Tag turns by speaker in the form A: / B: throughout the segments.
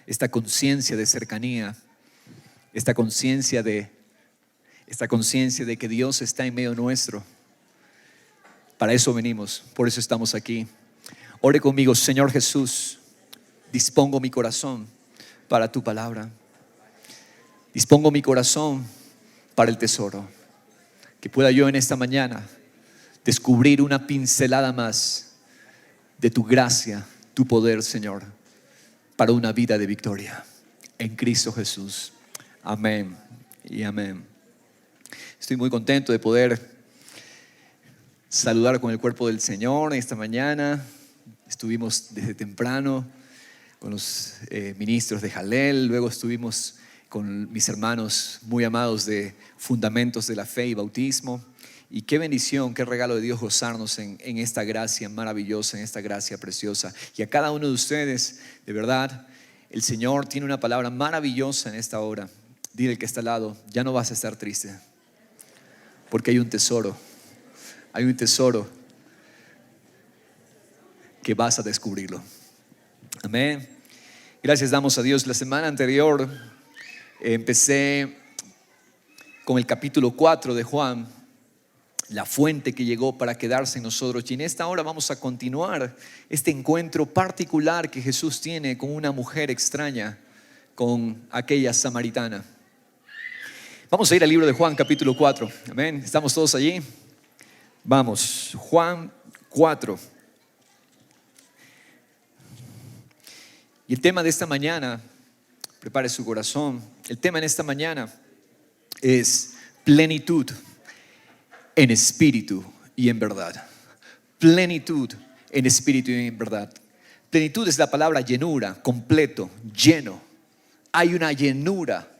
A: esta conciencia de cercanía, esta conciencia de que Dios está en medio nuestro. Para eso venimos, por eso estamos aquí. Ore conmigo. Señor Jesús, dispongo mi corazón para tu palabra. Dispongo mi corazón para el tesoro. Que pueda yo en esta mañana descubrir una pincelada más de tu gracia, tu poder, Señor, para una vida de victoria en Cristo Jesús. Amén y amén. Estoy muy contento de poder saludar con el cuerpo del Señor esta mañana. Estuvimos desde temprano con los ministros de Jalel, luego estuvimos con mis hermanos muy amados de Fundamentos de la Fe y Bautismo. Y qué bendición, qué regalo de Dios gozarnos en esta gracia maravillosa, en esta gracia preciosa. Y a cada uno de ustedes, de verdad, el Señor tiene una palabra maravillosa en esta hora. Dile al que está al lado, ya no vas a estar triste, porque hay un tesoro que vas a descubrirlo. Amén. Gracias damos a Dios. La semana anterior empecé con el capítulo 4 de Juan, la fuente que llegó para quedarse en nosotros. Y en esta hora vamos a continuar este encuentro particular que Jesús tiene con una mujer extraña, con aquella samaritana. Vamos a ir al libro de Juan, capítulo 4. Amén. ¿Estamos todos allí? Vamos, Juan 4. Y el tema de esta mañana, prepare su corazón. El tema en esta mañana es plenitud en espíritu y en verdad. Plenitud en espíritu y en verdad. Plenitud es la palabra llenura, completo, lleno. Hay una llenura,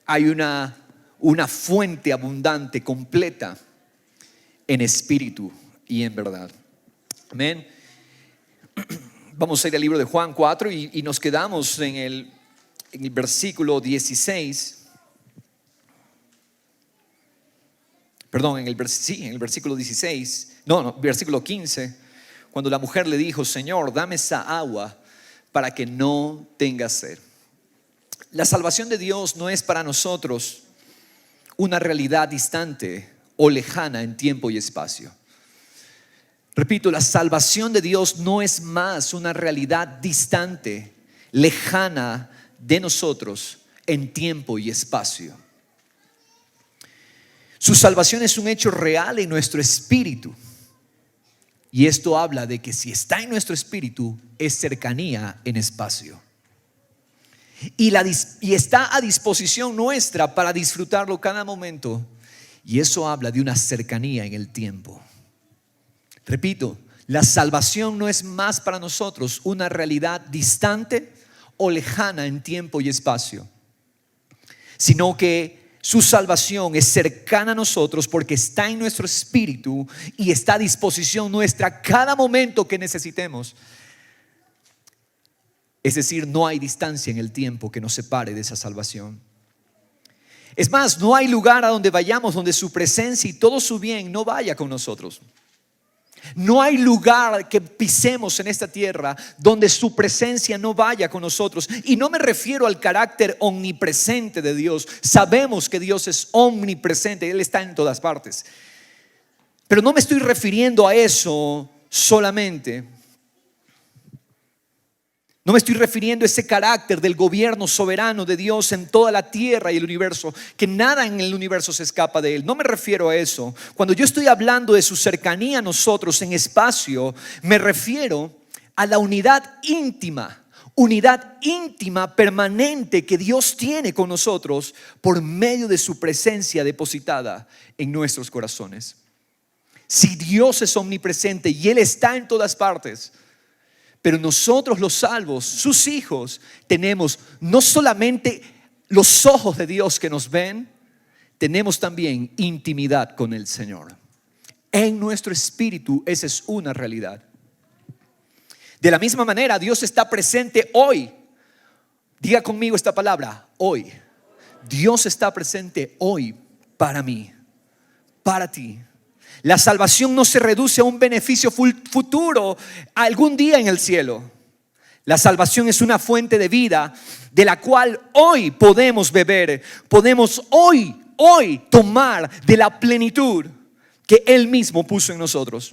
A: hay una fuente abundante, completa en espíritu y en verdad. Amén. Vamos a ir al libro de Juan 4 y nos quedamos en el versículo 16. Perdón, en el versículo 16. Versículo 15. Cuando la mujer le dijo: Señor, dame esa agua para que no tenga sed. La salvación de Dios no es para nosotros una realidad distante o lejana en tiempo y espacio. Repito, la salvación de Dios no es más una realidad distante, lejana de nosotros en tiempo y espacio. Su salvación es un hecho real en nuestro espíritu. Y esto habla de que si está en nuestro espíritu, es cercanía en espacio. Y está a disposición nuestra para disfrutarlo cada momento. Y eso habla de una cercanía en el tiempo. Repito, la salvación no es más para nosotros una realidad distante o lejana en tiempo y espacio, sino que su salvación es cercana a nosotros porque está en nuestro espíritu y está a disposición nuestra cada momento que necesitemos. Es decir, no hay distancia en el tiempo que nos separe de esa salvación. Es más, no hay lugar a donde vayamos donde su presencia y todo su bien no vaya con nosotros. No hay lugar que pisemos en esta tierra donde su presencia no vaya con nosotros. Y no me refiero al carácter omnipresente de Dios. Sabemos que Dios es omnipresente, Él está en todas partes. Pero no me estoy refiriendo a eso solamente. No me estoy refiriendo a ese carácter del gobierno soberano de Dios en toda la tierra y el universo, que nada en el universo se escapa de Él. No me refiero a eso. Cuando yo estoy hablando de su cercanía a nosotros en espacio, me refiero a la unidad íntima permanente que Dios tiene con nosotros por medio de su presencia depositada en nuestros corazones. Si Dios es omnipresente y Él está en todas partes, pero nosotros los salvos, sus hijos, tenemos no solamente los ojos de Dios que nos ven, tenemos también intimidad con el Señor. En nuestro espíritu esa es una realidad. De la misma manera, Dios está presente hoy. Diga conmigo esta palabra, hoy. Dios está presente hoy para mí, para ti. La salvación no se reduce a un beneficio futuro algún día en el cielo. La salvación es una fuente de vida de la cual hoy podemos beber. Podemos hoy tomar de la plenitud que Él mismo puso en nosotros.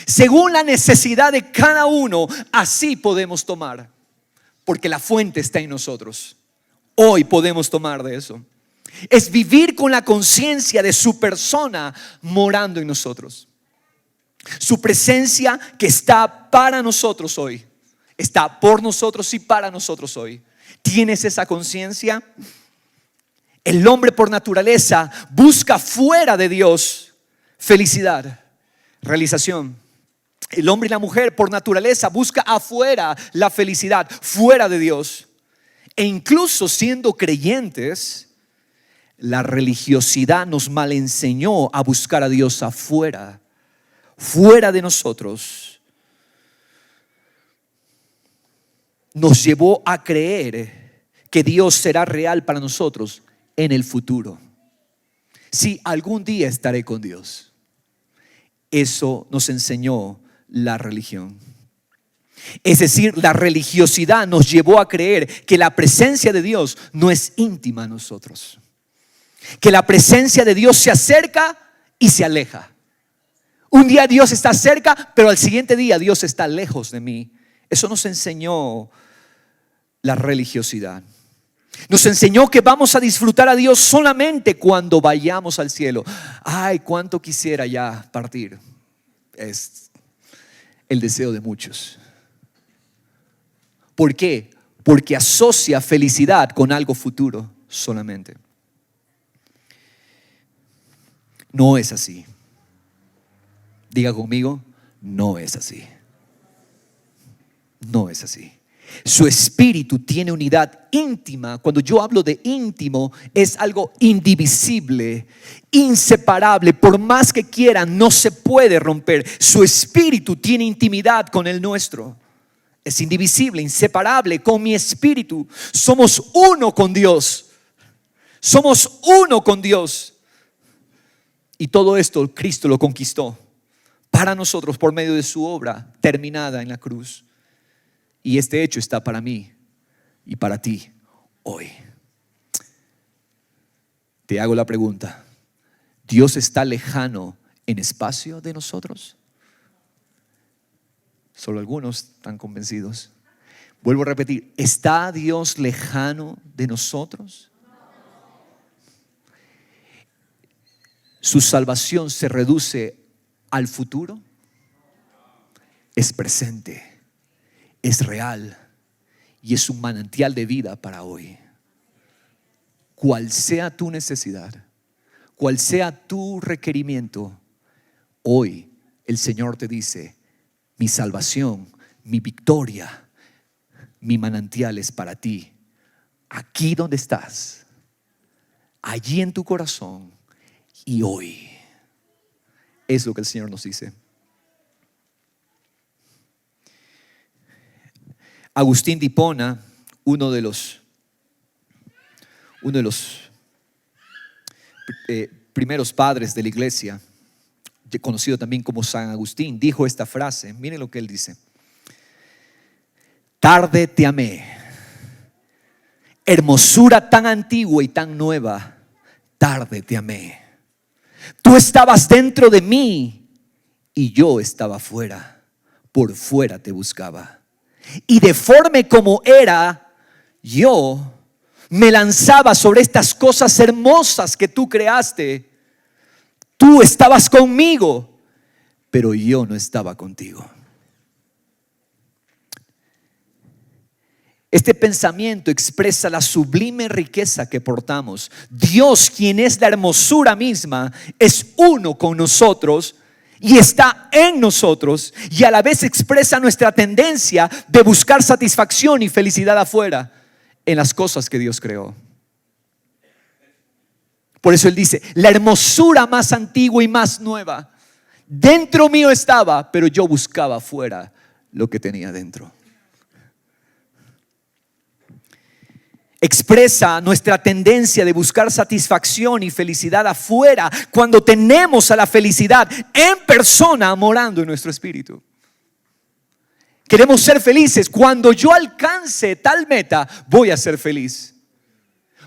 A: Según la necesidad de cada uno, así podemos tomar, porque la fuente está en nosotros. Hoy podemos tomar de eso. Es vivir con la conciencia de su persona morando en nosotros. Su presencia que está para nosotros hoy, está por nosotros y para nosotros hoy. ¿Tienes esa conciencia? El hombre por naturaleza busca fuera de Dios felicidad, realización. El hombre y la mujer por naturaleza busca afuera la felicidad, fuera de Dios. E incluso siendo creyentes, la religiosidad nos malenseñó a buscar a Dios afuera, fuera de nosotros. Nos llevó a creer que Dios será real para nosotros en el futuro. Sí, algún día estaré con Dios. Eso nos enseñó la religión. Es decir, la religiosidad nos llevó a creer que la presencia de Dios no es íntima a nosotros, que la presencia de Dios se acerca y se aleja. Un día Dios está cerca, pero al siguiente día Dios está lejos de mí. Eso nos enseñó la religiosidad. Nos enseñó que vamos a disfrutar a Dios solamente cuando vayamos al cielo. Ay, cuánto quisiera ya partir. Es el deseo de muchos. ¿Por qué? Porque asocia felicidad con algo futuro solamente. No es así. Diga conmigo, no es así. No es así. Su espíritu tiene unidad íntima. Cuando yo hablo de íntimo, es algo indivisible, inseparable. Por más que quiera, no se puede romper. Su espíritu tiene intimidad con el nuestro. Es indivisible, inseparable con mi espíritu. Somos uno con Dios. Somos uno con Dios. Y todo esto Cristo lo conquistó para nosotros por medio de su obra terminada en la cruz. Y este hecho está para mí y para ti hoy. Te hago la pregunta: ¿Dios está lejano en espacio de nosotros? Solo algunos están convencidos. Vuelvo a repetir: ¿está Dios lejano de nosotros? ¿Su salvación se reduce al futuro? Es presente. Es real y es un manantial de vida para hoy. Cual sea tu necesidad, cual sea tu requerimiento, hoy el Señor te dice: mi salvación, mi victoria, mi manantial es para ti. Aquí donde estás, allí en tu corazón y hoy. Es lo que el Señor nos dice. Agustín de Hipona, uno de los primeros padres de la iglesia, conocido también como San Agustín, dijo esta frase. Miren lo que él dice: tarde te amé, hermosura tan antigua y tan nueva, tarde te amé. Tú estabas dentro de mí y yo estaba fuera, por fuera te buscaba. Y deforme como era, yo me lanzaba sobre estas cosas hermosas que tú creaste. Tú estabas conmigo, pero yo no estaba contigo. Este pensamiento expresa la sublime riqueza que portamos. Dios, quien es la hermosura misma, es uno con nosotros y está en nosotros, y a la vez expresa nuestra tendencia de buscar satisfacción y felicidad afuera en las cosas que Dios creó. Por eso Él dice: la hermosura más antigua y más nueva dentro mío estaba, pero yo buscaba afuera lo que tenía dentro. Expresa nuestra tendencia de buscar satisfacción y felicidad afuera cuando tenemos a la felicidad en persona morando en nuestro espíritu. Queremos ser felices. Cuando yo alcance tal meta, voy a ser feliz.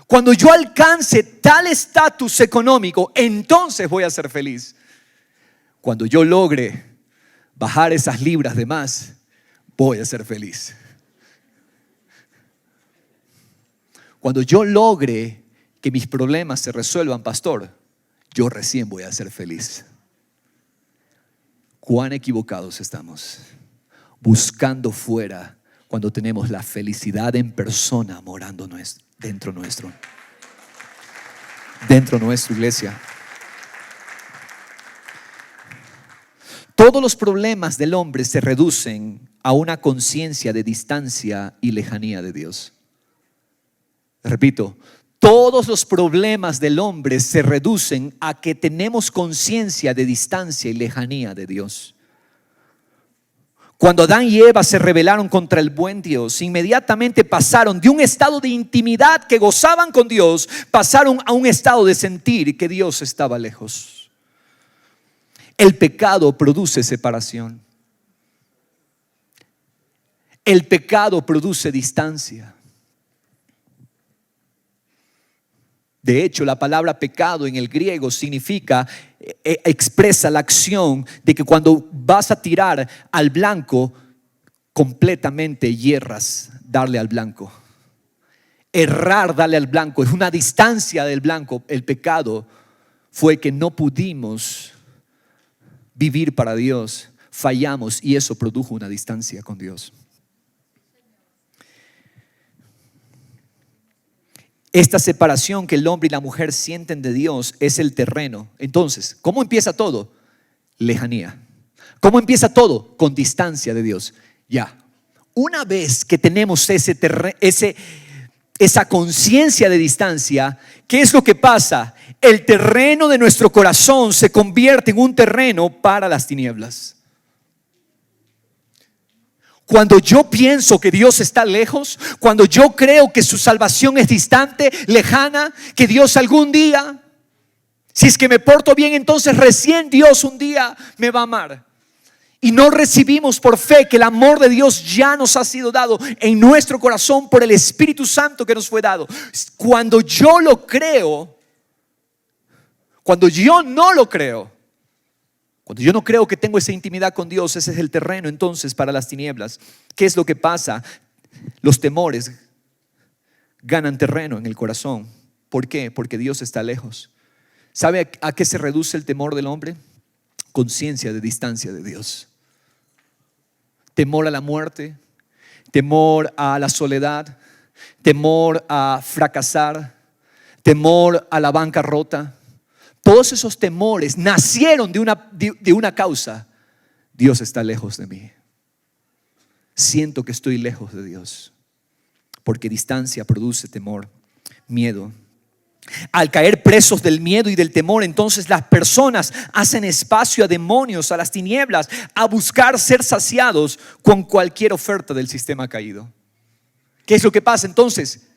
A: Cuando yo alcance tal estatus económico, entonces voy a ser feliz. Cuando yo logre bajar esas libras de más, voy a ser feliz. Cuando yo logre que mis problemas se resuelvan, pastor, yo recién voy a ser feliz. ¿Cuán equivocados estamos? Buscando fuera cuando tenemos la felicidad en persona morando dentro nuestro. Dentro de nuestra iglesia. Todos los problemas del hombre se reducen a una conciencia de distancia y lejanía de Dios. Repito, todos los problemas del hombre se reducen a que tenemos conciencia de distancia y lejanía de Dios. Cuando Adán y Eva se rebelaron contra el buen Dios, inmediatamente pasaron de un estado de intimidad que gozaban con Dios, pasaron a un estado de sentir que Dios estaba lejos. El pecado produce separación. El pecado produce distancia. De hecho, la palabra pecado en el griego significa, expresa la acción de que cuando vas a tirar al blanco, completamente hierras darle al blanco. Errar, darle al blanco, es una distancia del blanco. El pecado fue que no pudimos vivir para Dios, fallamos y eso produjo una distancia con Dios. Esta separación que el hombre y la mujer sienten de Dios es el terreno. Entonces, ¿cómo empieza todo? Lejanía. ¿Cómo empieza todo? Con distancia de Dios. Ya. Una vez que tenemos esa conciencia de distancia, ¿qué es lo que pasa? El terreno de nuestro corazón se convierte en un terreno para las tinieblas. Cuando yo pienso que Dios está lejos, cuando yo creo que su salvación es distante, lejana, que Dios algún día, si es que me porto bien, entonces recién Dios un día me va a amar. Y no recibimos por fe que el amor de Dios ya nos ha sido dado en nuestro corazón por el Espíritu Santo que nos fue dado. Cuando yo lo creo, cuando yo no lo creo, cuando yo no creo que tengo esa intimidad con Dios, ese es el terreno entonces para las tinieblas. ¿Qué es lo que pasa? Los temores ganan terreno en el corazón. ¿Por qué? Porque Dios está lejos. ¿Sabe a qué se reduce el temor del hombre? Conciencia de distancia de Dios. Temor a la muerte, temor a la soledad, temor a fracasar, temor a la bancarrota. Todos esos temores nacieron de una causa. Dios está lejos de mí. Siento que estoy lejos de Dios. Porque distancia produce temor, miedo. Al caer presos del miedo y del temor, entonces las personas hacen espacio a demonios, a las tinieblas, a buscar ser saciados con cualquier oferta del sistema caído. ¿Qué es lo que pasa? Entonces,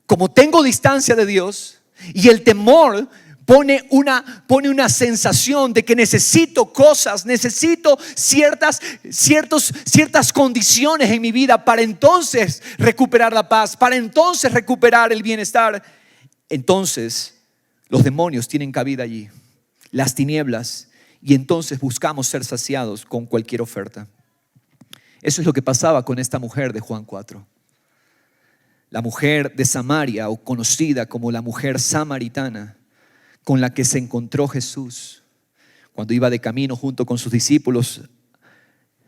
A: como tengo distancia de Dios y el temor pone una sensación de que necesito cosas, necesito ciertas condiciones en mi vida para entonces recuperar la paz, para entonces recuperar el bienestar. Entonces los demonios tienen cabida allí, las tinieblas, y entonces buscamos ser saciados con cualquier oferta. Eso es lo que pasaba con esta mujer de Juan 4. La mujer de Samaria, o conocida como la mujer samaritana, con la que se encontró Jesús cuando iba de camino junto con sus discípulos,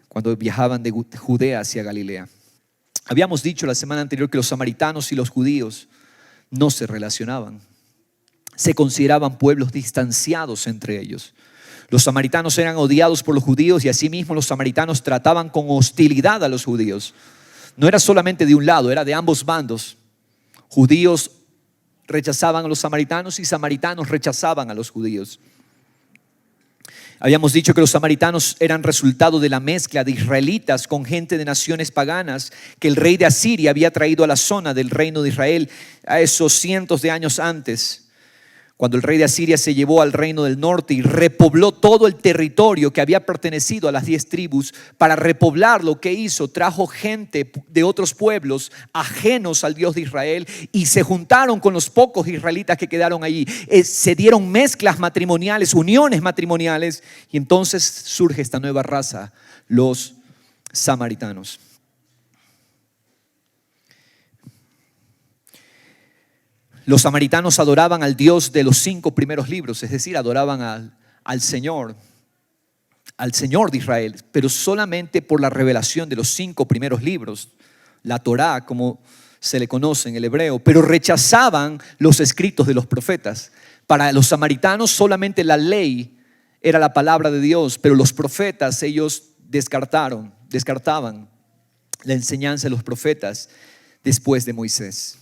A: cuando viajaban de Judea hacia Galilea. Habíamos dicho la semana anterior que los samaritanos y los judíos no se relacionaban. Se consideraban pueblos distanciados entre ellos. Los samaritanos eran odiados por los judíos y asimismo los samaritanos trataban con hostilidad a los judíos. No era solamente de un lado, era de ambos bandos. Judíos rechazaban a los samaritanos y samaritanos rechazaban a los judíos. Habíamos dicho que los samaritanos eran resultado de la mezcla de israelitas con gente de naciones paganas que el rey de Asiria había traído a la zona del reino de Israel a esos cientos de años antes, Cuando el rey de Asiria se llevó al reino del norte y repobló todo el territorio que había pertenecido a las 10 tribus, para repoblar lo que hizo, trajo gente de otros pueblos ajenos al Dios de Israel y se juntaron con los pocos israelitas que quedaron allí. Se dieron mezclas matrimoniales, uniones matrimoniales, y entonces surge esta nueva raza, los samaritanos. Los samaritanos adoraban al Dios de los 5 primeros libros, es decir, adoraban al Señor de Israel, pero solamente por la revelación de los 5 primeros libros, la Torá, como se le conoce en el hebreo, pero rechazaban los escritos de los profetas. Para los samaritanos solamente la ley era la palabra de Dios, pero los profetas ellos descartaban la enseñanza de los profetas después de Moisés.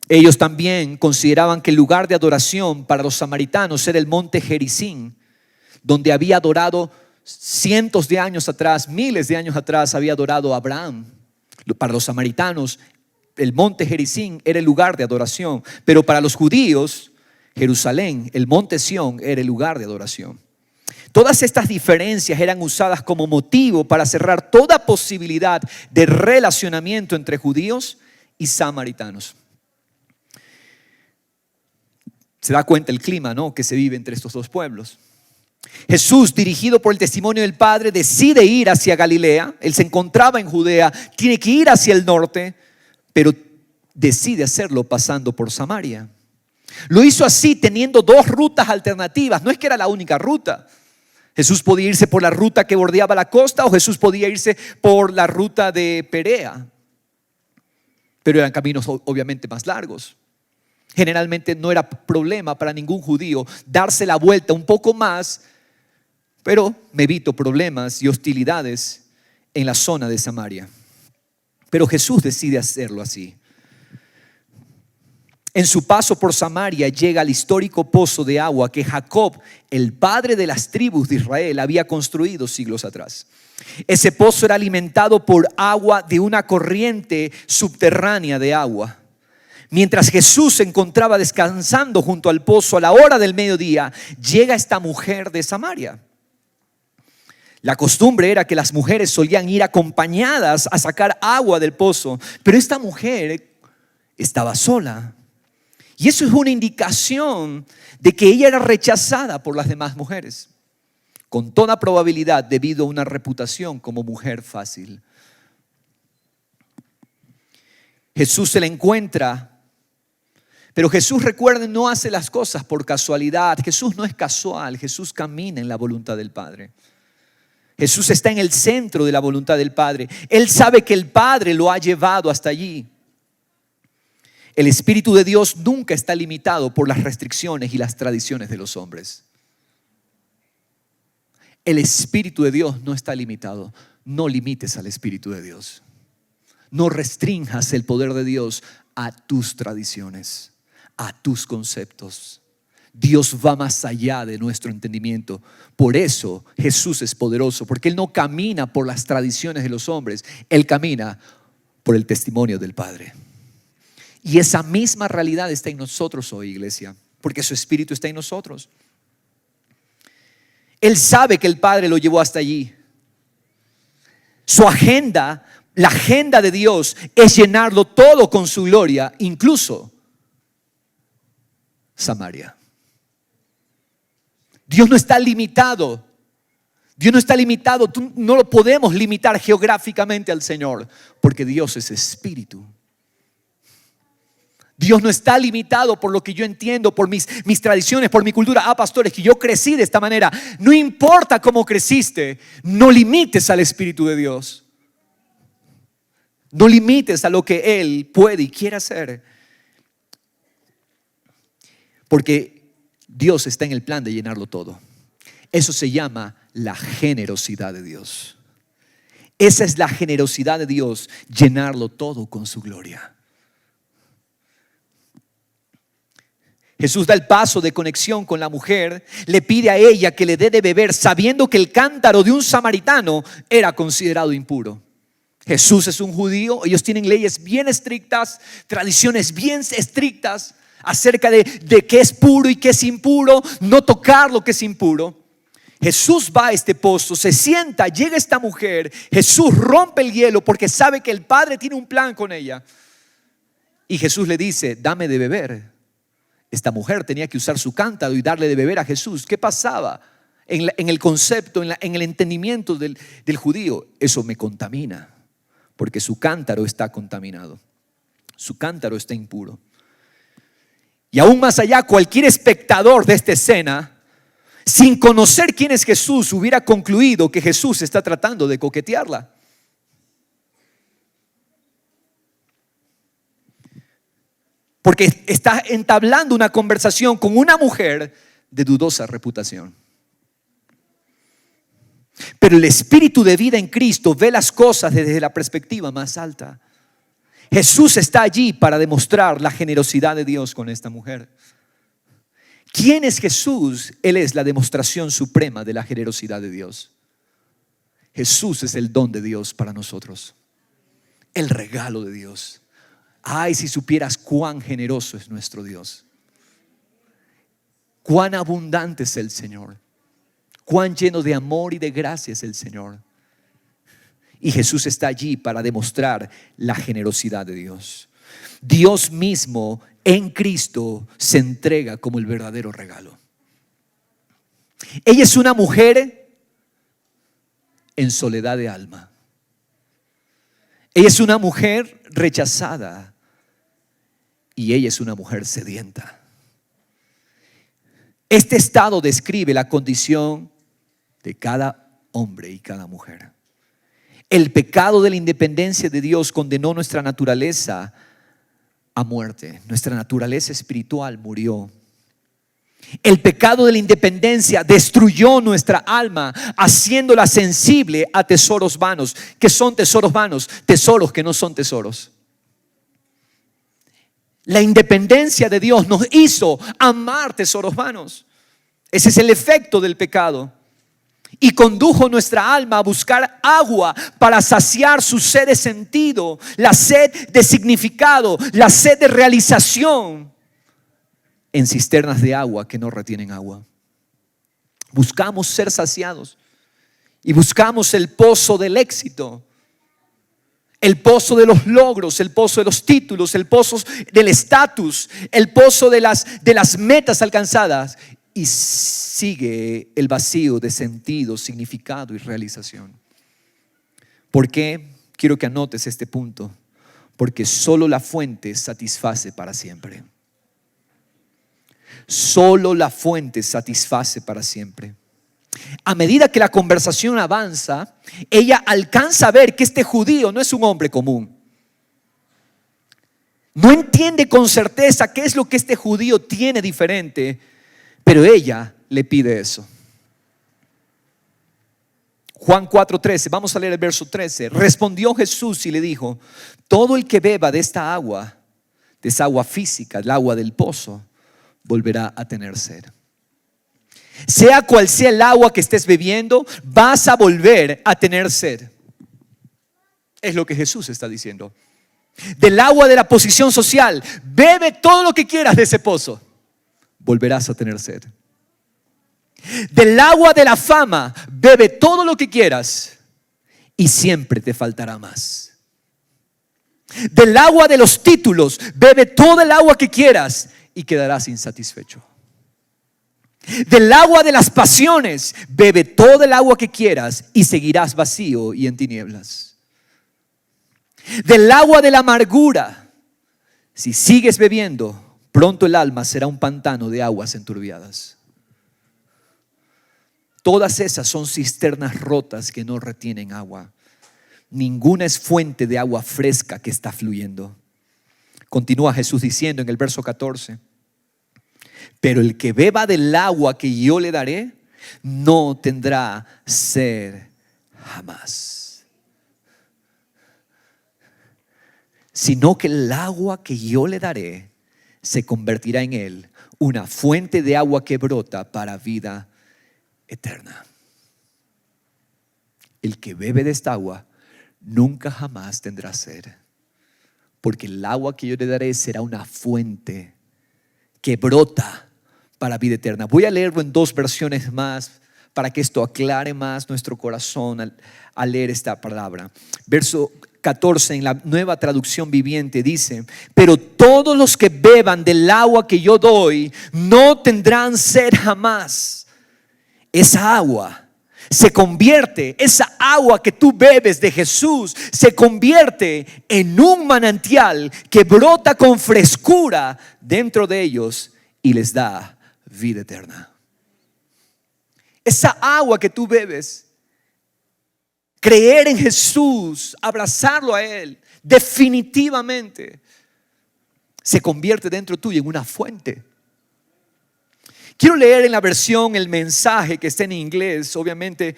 A: Ellos también consideraban que el lugar de adoración para los samaritanos era el monte Gerizim, donde había adorado cientos de años atrás, miles de años atrás había adorado a Abraham. Para los samaritanos el monte Gerizim era el lugar de adoración, pero para los judíos Jerusalén, el monte Sión, era el lugar de adoración. Todas estas diferencias eran usadas como motivo para cerrar toda posibilidad de relacionamiento entre judíos y samaritanos. Se da cuenta el clima, ¿no?, que se vive entre estos dos pueblos. Jesús, dirigido por el testimonio del Padre, decide ir hacia Galilea. Él se encontraba en Judea, tiene que ir hacia el norte, pero decide hacerlo pasando por Samaria. Lo hizo así teniendo 2 rutas alternativas. No es que era la única ruta. Jesús podía irse por la ruta que bordeaba la costa o Jesús podía irse por la ruta de Perea. Pero eran caminos obviamente más largos. Generalmente no era problema para ningún judío darse la vuelta un poco más, pero me evito problemas y hostilidades en la zona de Samaria. Pero Jesús decide hacerlo así. En su paso por Samaria llega al histórico pozo de agua que Jacob, el padre de las tribus de Israel, había construido siglos atrás. Ese pozo era alimentado por agua de una corriente subterránea de agua. Mientras Jesús se encontraba descansando junto al pozo a la hora del mediodía, llega esta mujer de Samaria. La costumbre era que las mujeres solían ir acompañadas a sacar agua del pozo, pero esta mujer estaba sola. Y eso es una indicación de que ella era rechazada por las demás mujeres, con toda probabilidad debido a una reputación como mujer fácil. Jesús se la encuentra. Pero Jesús, recuerden, no hace las cosas por casualidad. Jesús no es casual, Jesús camina en la voluntad del Padre. Jesús está en el centro de la voluntad del Padre. Él sabe que el Padre lo ha llevado hasta allí. El Espíritu de Dios nunca está limitado por las restricciones y las tradiciones de los hombres. El Espíritu de Dios no está limitado. No limites al Espíritu de Dios. No restrinjas el poder de Dios a tus tradiciones, a tus conceptos. Dios va más allá de nuestro entendimiento. Por eso Jesús es poderoso, porque Él no camina por las tradiciones de los hombres, Él camina por el testimonio del Padre. Y esa misma realidad está en nosotros hoy, iglesia, porque su Espíritu está en nosotros. Él sabe que el Padre lo llevó hasta allí. Su agenda, la agenda de Dios, es llenarlo todo con su gloria, incluso Samaria. Dios no está limitado. Dios no está limitado. No lo podemos limitar geográficamente al Señor, porque Dios es espíritu. Dios no está limitado por lo que yo entiendo, por mis tradiciones, por mi cultura. Pastores, que yo crecí de esta manera. No importa cómo creciste, no limites al Espíritu de Dios. No limites a lo que Él puede y quiere hacer. Porque Dios está en el plan de llenarlo todo. Eso se llama la generosidad de Dios. Esa es la generosidad de Dios, llenarlo todo con su gloria. Jesús da el paso de conexión con la mujer, le pide a ella que le dé de beber, sabiendo que el cántaro de un samaritano era considerado impuro. Jesús es un judío, ellos tienen leyes bien estrictas, tradiciones bien estrictas. acerca de qué es puro y qué es impuro, no tocar lo que es impuro. Jesús va a este pozo, se sienta, llega esta mujer, Jesús rompe el hielo porque sabe que el Padre tiene un plan con ella. Y Jesús le dice, dame de beber. Esta mujer tenía que usar su cántaro y darle de beber a Jesús. ¿Qué pasaba en el concepto, en el entendimiento del judío? Eso me contamina, porque su cántaro está contaminado, su cántaro está impuro. Y aún más allá, cualquier espectador de esta escena, sin conocer quién es Jesús, hubiera concluido que Jesús está tratando de coquetearla. Porque está entablando una conversación con una mujer de dudosa reputación. Pero el espíritu de vida en Cristo ve las cosas desde la perspectiva más alta. Jesús está allí para demostrar la generosidad de Dios con esta mujer. ¿Quién es Jesús? Él es la demostración suprema de la generosidad de Dios. Jesús es el don de Dios para nosotros, el regalo de Dios. Ay, si supieras cuán generoso es nuestro Dios, cuán abundante es el Señor, cuán lleno de amor y de gracia es el Señor. Y Jesús está allí para demostrar la generosidad de Dios. Dios mismo en Cristo se entrega como el verdadero regalo. Ella es una mujer en soledad de alma. Ella es una mujer rechazada y ella es una mujer sedienta. Este estado describe la condición de cada hombre y cada mujer. El pecado de la independencia de Dios condenó nuestra naturaleza a muerte. Nuestra naturaleza espiritual murió. El pecado de la independencia destruyó nuestra alma, haciéndola sensible a tesoros vanos. ¿Qué son tesoros vanos? Tesoros que no son tesoros. La independencia de Dios nos hizo amar tesoros vanos. Ese es el efecto del pecado. Y condujo nuestra alma a buscar agua para saciar su sed de sentido, la sed de significado, la sed de realización en cisternas de agua que no retienen agua. Buscamos ser saciados y buscamos el pozo del éxito, el pozo de los logros, el pozo de los títulos, el pozo del estatus, el pozo de las metas alcanzadas. Y sigue el vacío de sentido, significado y realización. ¿Por qué? Quiero que anotes este punto. Porque solo la fuente satisface para siempre. Solo la fuente satisface para siempre. A medida que la conversación avanza, ella alcanza a ver que este judío no es un hombre común. No entiende con certeza qué es lo que este judío tiene diferente, pero ella le pide eso. Juan 4:13, vamos a leer el verso 13. Respondió Jesús y le dijo: todo el que beba de esta agua, de esa agua física, el agua del pozo, volverá a tener sed. Sea cual sea el agua que estés bebiendo, vas a volver a tener sed. Es lo que Jesús está diciendo. Del agua de la posición social, bebe todo lo que quieras de ese pozo, volverás a tener sed. Del agua de la fama, bebe todo lo que quieras y siempre te faltará más. Del agua de los títulos, bebe todo el agua que quieras y quedarás insatisfecho. Del agua de las pasiones, bebe todo el agua que quieras y seguirás vacío y en tinieblas. Del agua de la amargura, si sigues bebiendo, pronto el alma será un pantano de aguas enturbiadas. Todas esas son cisternas rotas que no retienen agua. Ninguna es fuente de agua fresca que está fluyendo. Continúa Jesús diciendo en el verso 14: pero el que beba del agua que yo le daré, no tendrá sed jamás, sino que el agua que yo le daré se convertirá en él una fuente de agua que brota para vida eterna. El que bebe de esta agua nunca jamás tendrá sed, porque el agua que yo le daré será una fuente que brota para vida eterna. Voy a leerlo en 2 versiones más para que esto aclare más nuestro corazón al leer esta palabra. Verso 14 en la Nueva Traducción Viviente dice: pero todos los que beban del agua que yo doy no tendrán sed jamás. Esa agua se convierte, esa agua que tú bebes de Jesús, se convierte en un manantial que brota con frescura dentro de ellos y les da vida eterna. Esa agua que tú bebes, creer en Jesús, abrazarlo a Él, definitivamente se convierte dentro tuyo en una fuente. Quiero leer en la versión El Mensaje, que está en inglés. Obviamente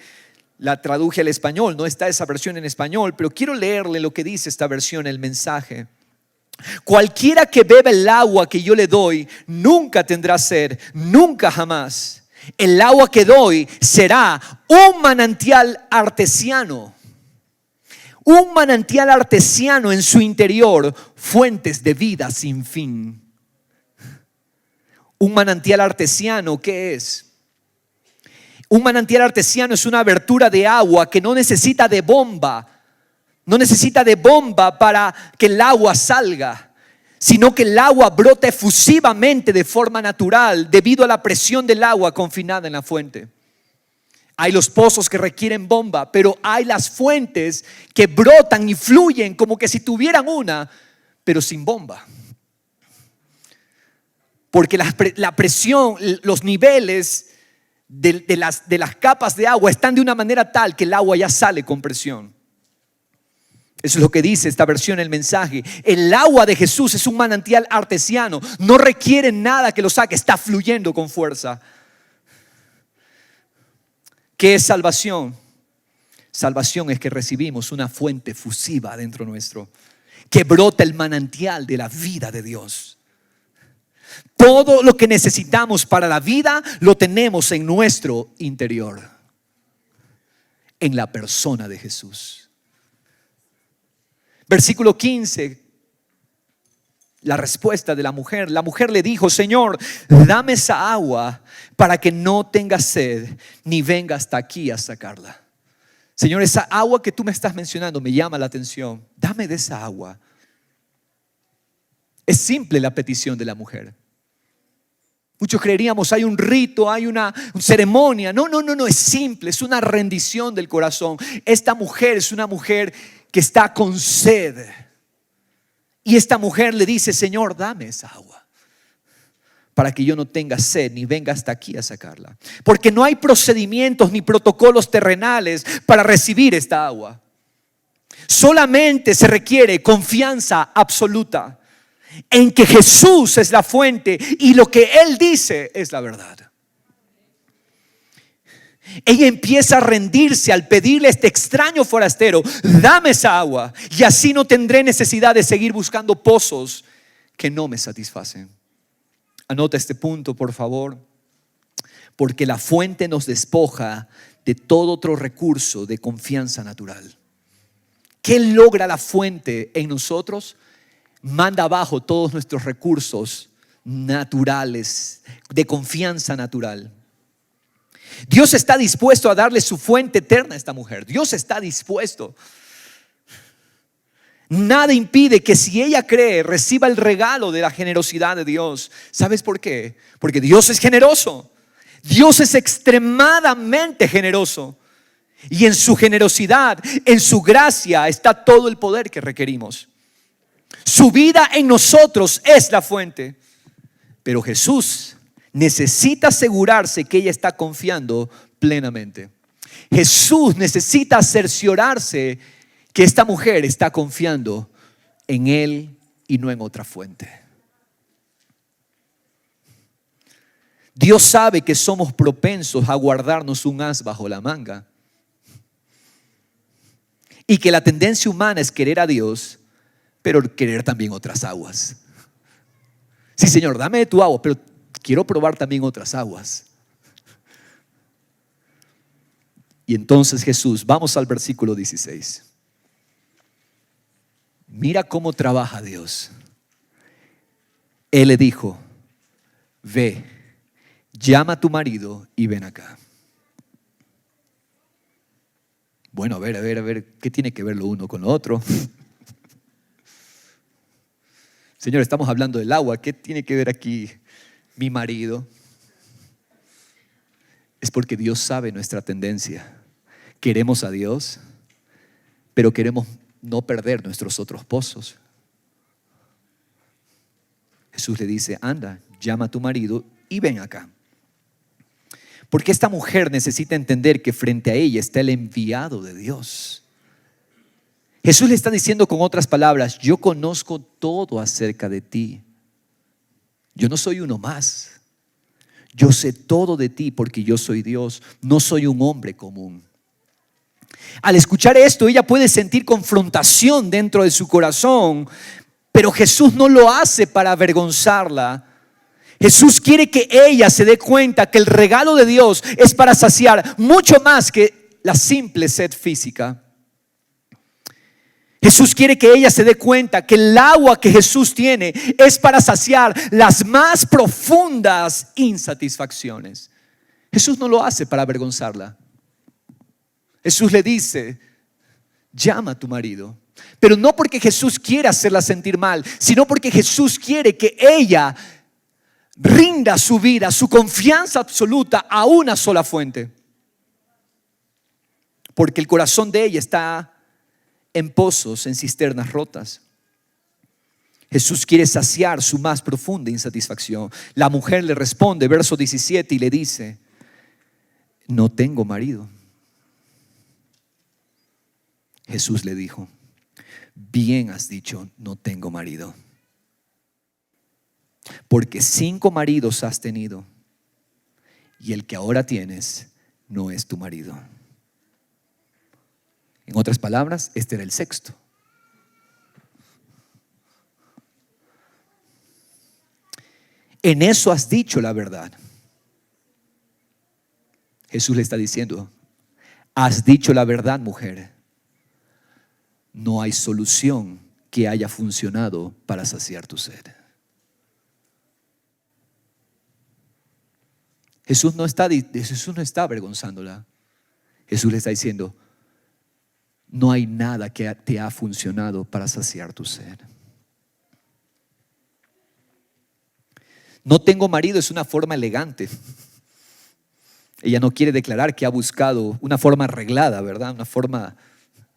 A: la traduje al español, no está esa versión en español, pero quiero leerle lo que dice esta versión, El Mensaje. Cualquiera que beba el agua que yo le doy nunca tendrá sed, nunca jamás. El agua que doy será un manantial artesiano. Un manantial artesiano en su interior, fuentes de vida sin fin. Un manantial artesiano, ¿qué es? Un manantial artesiano es una abertura de agua que no necesita de bomba. No necesita de bomba para que el agua salga, sino que el agua brota efusivamente de forma natural debido a la presión del agua confinada en la fuente. Hay los pozos que requieren bomba, pero hay las fuentes que brotan y fluyen como que si tuvieran una, pero sin bomba. Porque la presión, los niveles de las capas de agua están de una manera tal que el agua ya sale con presión. Eso es lo que dice esta versión, El Mensaje. El agua de Jesús es un manantial artesiano. No requiere nada que lo saque, está fluyendo con fuerza. ¿Qué es salvación? Salvación es que recibimos una fuente efusiva dentro nuestro, que brota el manantial de la vida de Dios. Todo lo que necesitamos para la vida lo tenemos en nuestro interior, en la persona de Jesús. Versículo 15, la respuesta de la mujer. La mujer le dijo: Señor, dame esa agua para que no tenga sed, ni venga hasta aquí a sacarla. Señor, esa agua que tú me estás mencionando me llama la atención. Dame de esa agua. Es simple la petición de la mujer. Muchos creeríamos hay un rito, hay una ceremonia. No, es simple, es una rendición del corazón. Esta mujer es una mujer que está con sed. Y esta mujer le dice: Señor, dame esa agua para que yo no tenga sed ni venga hasta aquí a sacarla. Porque no hay procedimientos ni protocolos terrenales para recibir esta agua. Solamente se requiere confianza absoluta en que Jesús es la fuente y lo que Él dice es la verdad. Ella empieza a rendirse al pedirle a este extraño forastero: dame esa agua, y así no tendré necesidad de seguir buscando pozos que no me satisfacen. Anota este punto, por favor, porque la fuente nos despoja de todo otro recurso de confianza natural. ¿Qué logra la fuente en nosotros? Manda abajo todos nuestros recursos naturales, de confianza natural. Dios está dispuesto a darle su fuente eterna a esta mujer. Dios está dispuesto. Nada impide que, si ella cree, reciba el regalo de la generosidad de Dios. ¿Sabes por qué? Porque Dios es generoso. Dios es extremadamente generoso. Y en su generosidad, en su gracia, está todo el poder que requerimos. Su vida en nosotros es la fuente. Pero Jesús necesita asegurarse que ella está confiando plenamente. Jesús necesita cerciorarse que esta mujer está confiando en Él y no en otra fuente. Dios sabe que somos propensos a guardarnos un as bajo la manga y que la tendencia humana es querer a Dios, pero querer también otras aguas. Sí, Señor, dame de tu agua, pero quiero probar también otras aguas. Y entonces Jesús, vamos al versículo 16. Mira cómo trabaja Dios. Él le dijo: ve, llama a tu marido y ven acá. Bueno, a ver, ¿qué tiene que ver lo uno con lo otro? Señor, estamos hablando del agua, ¿qué tiene que ver aquí mi marido? Es porque Dios sabe nuestra tendencia. Queremos a Dios, pero queremos no perder nuestros otros pozos. Jesús le dice, anda, llama a tu marido y ven acá. Porque esta mujer necesita entender que frente a ella está el enviado de Dios. Jesús le está diciendo con otras palabras, yo conozco todo acerca de ti. Yo no soy uno más. Yo sé todo de ti porque yo soy Dios, no soy un hombre común. Al escuchar esto, ella puede sentir confrontación dentro de su corazón, pero Jesús no lo hace para avergonzarla. Jesús quiere que ella se dé cuenta que el regalo de Dios es para saciar mucho más que la simple sed física. Jesús quiere que ella se dé cuenta que el agua que Jesús tiene es para saciar las más profundas insatisfacciones. Jesús no lo hace para avergonzarla. Jesús le dice, llama a tu marido. Pero no porque Jesús quiera hacerla sentir mal, sino porque Jesús quiere que ella rinda su vida, su confianza absoluta a una sola fuente. Porque el corazón de ella está en pozos, en cisternas rotas. Jesús quiere saciar su más profunda insatisfacción. La mujer le responde, verso 17, y le dice, no tengo marido. Jesús le dijo, bien has dicho, no tengo marido. Porque 5 maridos has tenido y el que ahora tienes no es tu marido. En otras palabras, este era el 6º. En eso has dicho la verdad. Jesús le está diciendo, has dicho la verdad, mujer. No hay solución que haya funcionado para saciar tu sed. Jesús no está avergonzándola. Jesús le está diciendo, no hay nada que te ha funcionado para saciar tu sed. No tengo marido es una forma elegante. Ella no quiere declarar que ha buscado una forma arreglada, ¿verdad? Una forma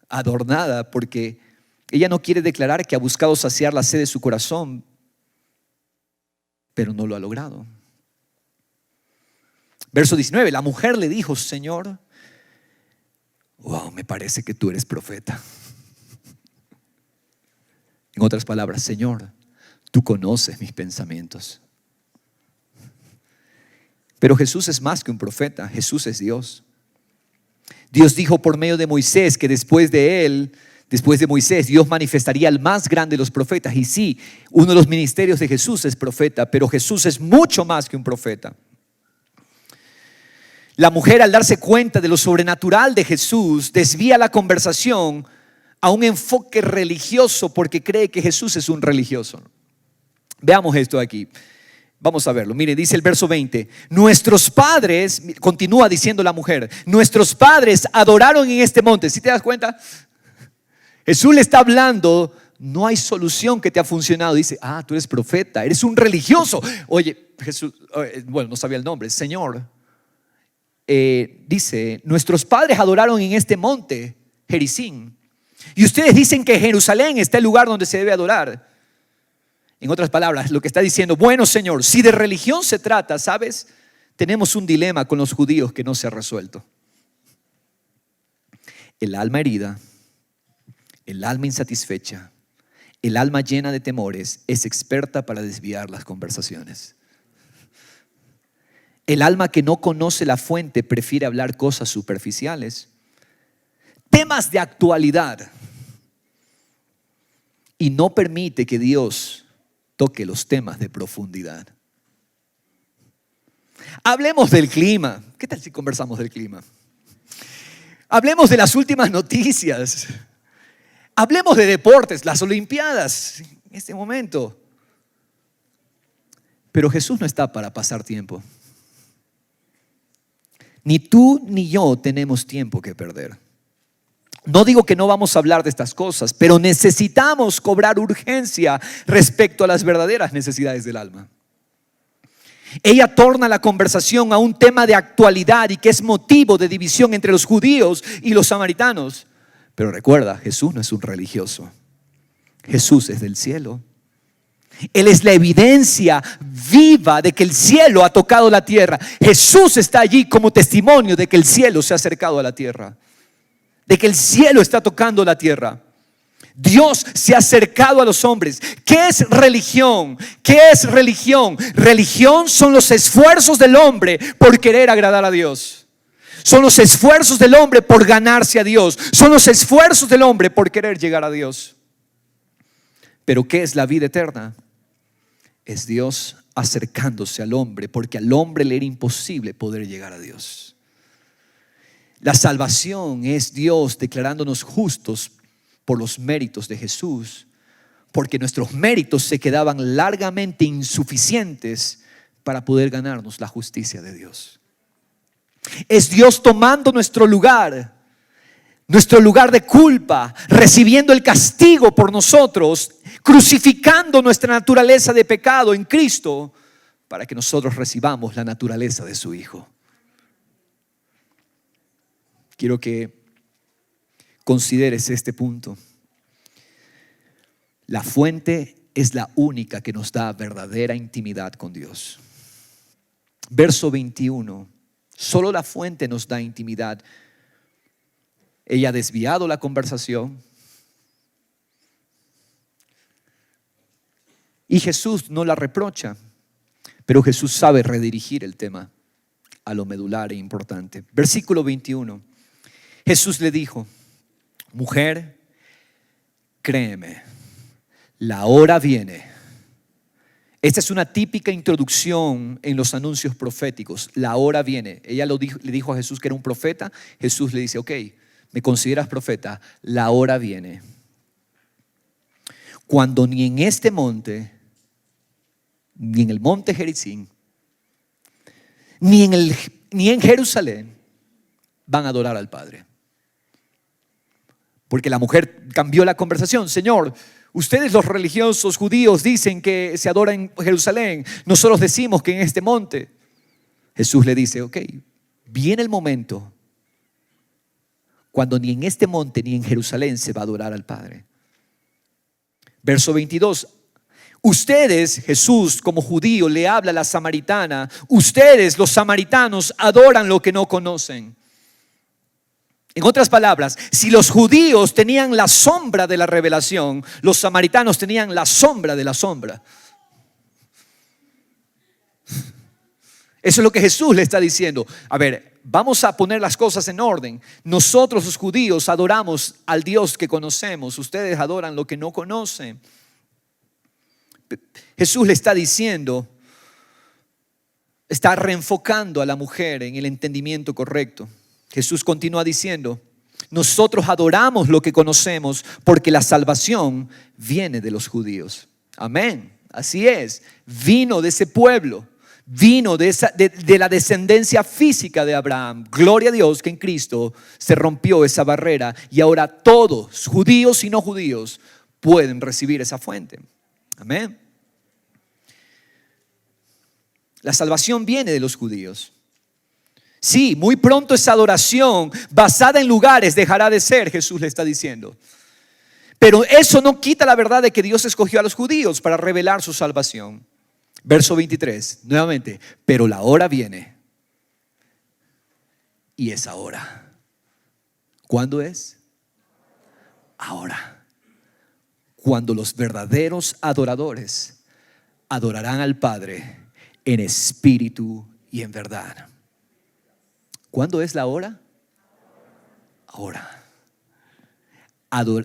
A: adornada, porque ella no quiere declarar que ha buscado saciar la sed de su corazón, pero no lo ha logrado. Verso 19, la mujer le dijo, Señor, wow, me parece que tú eres profeta. En otras palabras, Señor, tú conoces mis pensamientos. Pero Jesús es más que un profeta, Jesús es Dios. Dios dijo por medio de Moisés que después de Moisés, Dios manifestaría al más grande de los profetas. Y sí, uno de los ministerios de Jesús es profeta, pero Jesús es mucho más que un profeta. La mujer, al darse cuenta de lo sobrenatural de Jesús, desvía la conversación a un enfoque religioso porque cree que Jesús es un religioso. Veamos esto aquí. Vamos a verlo. Mire, dice el verso 20. Nuestros padres, continúa diciendo la mujer, nuestros padres adoraron en este monte. ¿Sí te das cuenta? Jesús le está hablando, no hay solución que te ha funcionado. Dice, tú eres profeta, eres un religioso. Oye, Jesús, bueno, no sabía el nombre, Señor. Dice, nuestros padres adoraron en este monte, Gerizim. Y ustedes dicen que Jerusalén está el lugar donde se debe adorar. En otras palabras, lo que está diciendo, bueno, Señor, si de religión se trata, ¿sabes? Tenemos un dilema con los judíos que no se ha resuelto. El alma herida, el alma insatisfecha, el alma llena de temores es experta para desviar las conversaciones. El alma que no conoce la fuente prefiere hablar cosas superficiales, temas de actualidad, y no permite que Dios toque los temas de profundidad. Hablemos del clima. ¿Qué tal si conversamos del clima? Hablemos de las últimas noticias. Hablemos de deportes, las Olimpiadas en este momento. Pero Jesús no está para pasar tiempo. Ni tú ni yo tenemos tiempo que perder. No digo que no vamos a hablar de estas cosas, pero necesitamos cobrar urgencia respecto a las verdaderas necesidades del alma. Ella torna la conversación a un tema de actualidad y que es motivo de división entre los judíos y los samaritanos. Pero recuerda, Jesús no es un religioso. Jesús es del cielo. Él es la evidencia viva de que el cielo ha tocado la tierra. Jesús está allí como testimonio de que el cielo se ha acercado a la tierra, de que el cielo está tocando la tierra. Dios se ha acercado a los hombres. ¿Qué es religión? ¿Qué es religión? Religión son los esfuerzos del hombre por querer agradar a Dios. Son los esfuerzos del hombre por ganarse a Dios. Son los esfuerzos del hombre por querer llegar a Dios. Pero ¿qué es la vida eterna? Es Dios acercándose al hombre, porque al hombre le era imposible poder llegar a Dios. La salvación es Dios declarándonos justos por los méritos de Jesús, porque nuestros méritos se quedaban largamente insuficientes para poder ganarnos la justicia de Dios. Es Dios tomando nuestro lugar de culpa, recibiendo el castigo por nosotros, crucificando nuestra naturaleza de pecado en Cristo para que nosotros recibamos la naturaleza de su Hijo. Quiero que consideres este punto. La fuente es la única que nos da verdadera intimidad con Dios. Verso 21. Solo la fuente nos da intimidad. Ella ha desviado la conversación y Jesús no la reprocha, pero Jesús sabe redirigir el tema a lo medular e importante. Versículo 21. Jesús le dijo: mujer, créeme, la hora viene. Esta es una típica introducción en los anuncios proféticos. La hora viene. Ella le dijo a Jesús que era un profeta. Jesús le dice: ok, me consideras profeta, la hora viene cuando ni en este monte, ni en el monte Gerizim, ni en Jerusalén van a adorar al Padre. Porque la mujer cambió la conversación. Señor, ustedes los religiosos judíos dicen que se adora en Jerusalén. Nosotros decimos que en este monte. Jesús le dice: ok, viene el momento cuando ni en este monte ni en Jerusalén se va a adorar al Padre. Verso 22. Ustedes, Jesús como judío le habla a la samaritana, ustedes los samaritanos adoran lo que no conocen. En otras palabras, si los judíos tenían la sombra de la revelación, los samaritanos tenían la sombra de la sombra. Eso es lo que Jesús le está diciendo. A ver, vamos a poner las cosas en orden. Nosotros los judíos adoramos al Dios que conocemos. Ustedes adoran lo que no conocen. Jesús le está diciendo, está reenfocando a la mujer en el entendimiento correcto. Jesús continúa diciendo: nosotros adoramos lo que conocemos porque la salvación viene de los judíos. Amén. Así es. Vino de ese pueblo. Vino de la descendencia física de Abraham. Gloria a Dios que en Cristo se rompió esa barrera y ahora todos, judíos y no judíos, pueden recibir esa fuente. Amén. La salvación viene de los judíos. Sí, muy pronto esa adoración basada en lugares dejará de ser, Jesús le está diciendo. Pero eso no quita la verdad de que Dios escogió a los judíos para revelar su salvación. Verso 23, nuevamente, pero la hora viene y es ahora. ¿Cuándo es? Ahora. Cuando los verdaderos adoradores adorarán al Padre en espíritu y en verdad. ¿Cuándo es la hora? Ahora.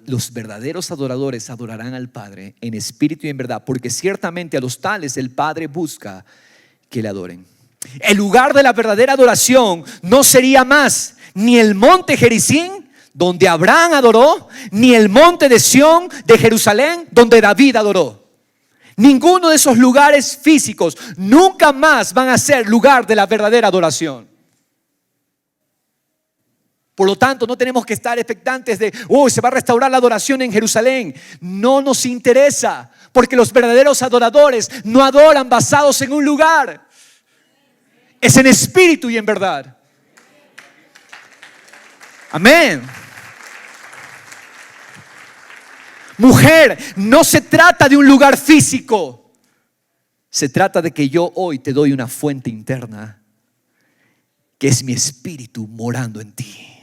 A: Los verdaderos adoradores adorarán al Padre en espíritu y en verdad, porque ciertamente a los tales el Padre busca que le adoren. El lugar de la verdadera adoración no sería más ni el monte Gerizim, donde Abraham adoró, ni el monte de Sión de Jerusalén, donde David adoró. Ninguno de esos lugares físicos nunca más van a ser lugar de la verdadera adoración. Por lo tanto, no tenemos que estar expectantes de, se va a restaurar la adoración en Jerusalén. No nos interesa, porque los verdaderos adoradores no adoran basados en un lugar. Es en espíritu y en verdad. Amén. Mujer, no se trata de un lugar físico. Se trata de que yo hoy te doy una fuente interna, que es mi espíritu morando en ti.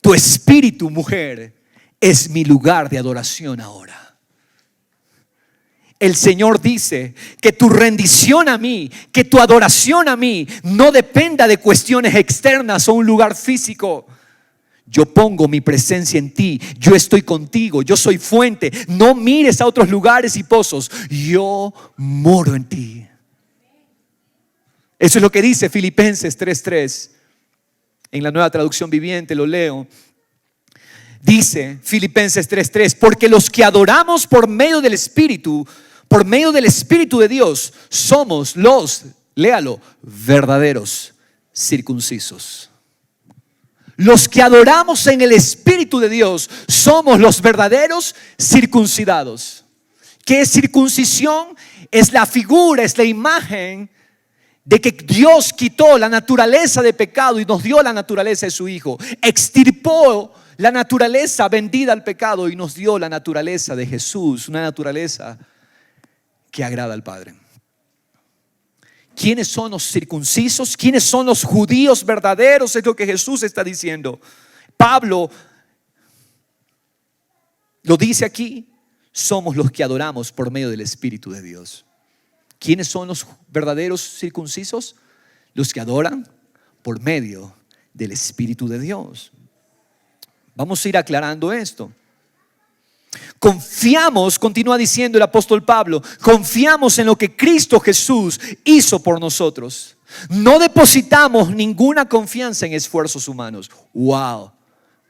A: Tu espíritu, mujer, es mi lugar de adoración ahora. El Señor dice que tu rendición a mí, que tu adoración a mí no dependa de cuestiones externas o un lugar físico. Yo pongo mi presencia en ti, yo estoy contigo, yo soy fuente. No mires a otros lugares y pozos, yo moro en ti. Eso es lo que dice Filipenses 3:3. En la Nueva Traducción Viviente lo leo. Dice Filipenses 3:3, porque los que adoramos por medio del Espíritu de Dios, somos los, léalo, verdaderos circuncisos. Los que adoramos en el Espíritu de Dios somos los verdaderos circuncidados. ¿Qué es circuncisión? Es la figura, es la imagen de que Dios quitó la naturaleza de pecado y nos dio la naturaleza de su Hijo. Extirpó la naturaleza vendida al pecado y nos dio la naturaleza de Jesús, una naturaleza que agrada al Padre. ¿Quiénes son los circuncisos? ¿Quiénes son los judíos verdaderos? Es lo que Jesús está diciendo. Pablo lo dice aquí. Somos los que adoramos por medio del Espíritu de Dios. ¿Quiénes son los verdaderos circuncisos? Los que adoran por medio del Espíritu de Dios. Vamos a ir aclarando esto. Confiamos, continúa diciendo el apóstol Pablo, confiamos en lo que Cristo Jesús hizo por nosotros. No depositamos ninguna confianza en esfuerzos humanos. Wow,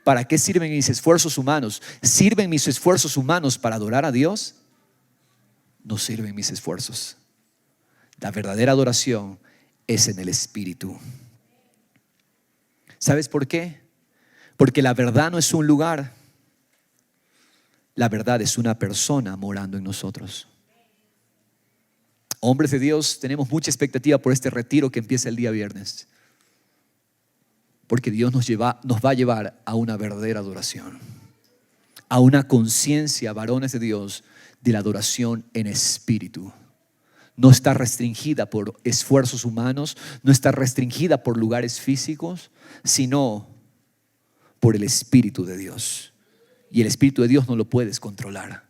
A: ¿para qué sirven mis esfuerzos humanos? ¿Sirven mis esfuerzos humanos para adorar a Dios? No sirven mis esfuerzos. La verdadera adoración es en el Espíritu. ¿Sabes por qué? Porque la verdad no es un lugar. La verdad es una persona morando en nosotros. Hombres de Dios, tenemos mucha expectativa por este retiro que empieza el día viernes. Porque Dios nos va a llevar a una verdadera adoración. A una conciencia, varones de Dios, de la adoración en espíritu. No está restringida por esfuerzos humanos, no está restringida por lugares físicos, sino por el Espíritu de Dios. Y el Espíritu de Dios no lo puedes controlar.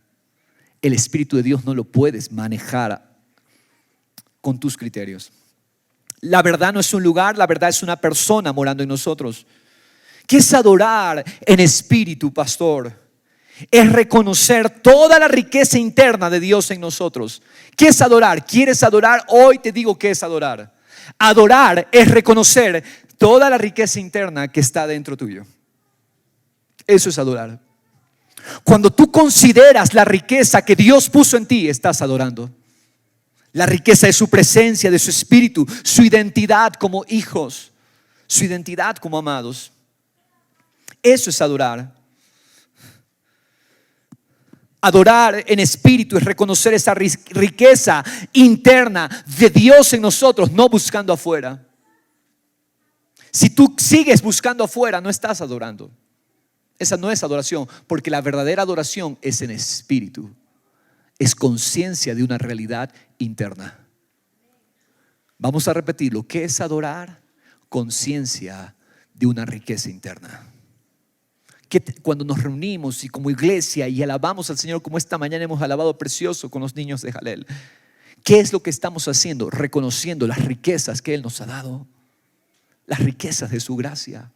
A: El Espíritu de Dios no lo puedes manejar con tus criterios. La verdad no es un lugar, la verdad es una persona morando en nosotros. ¿Qué es adorar en espíritu, pastor? Es reconocer toda la riqueza interna de Dios en nosotros. ¿Qué es adorar? ¿Quieres adorar? Hoy te digo qué es adorar. Adorar es reconocer toda la riqueza interna que está dentro tuyo. Eso es adorar. Cuando tú consideras la riqueza que Dios puso en ti, estás adorando. La riqueza de su presencia, de su espíritu, su identidad como hijos, su identidad como amados. Eso es adorar. Adorar en espíritu es reconocer esa riqueza interna de Dios en nosotros, no buscando afuera. Si tú sigues buscando afuera, no estás adorando. Esa no es adoración, porque la verdadera adoración es en espíritu. Es conciencia de una realidad interna. Vamos a repetirlo. ¿Qué es adorar? Conciencia de una riqueza interna. Que cuando nos reunimos y como iglesia y alabamos al Señor como esta mañana hemos alabado precioso con los niños de Jalel, ¿qué es lo que estamos haciendo? Reconociendo las riquezas que Él nos ha dado, las riquezas de su gracia.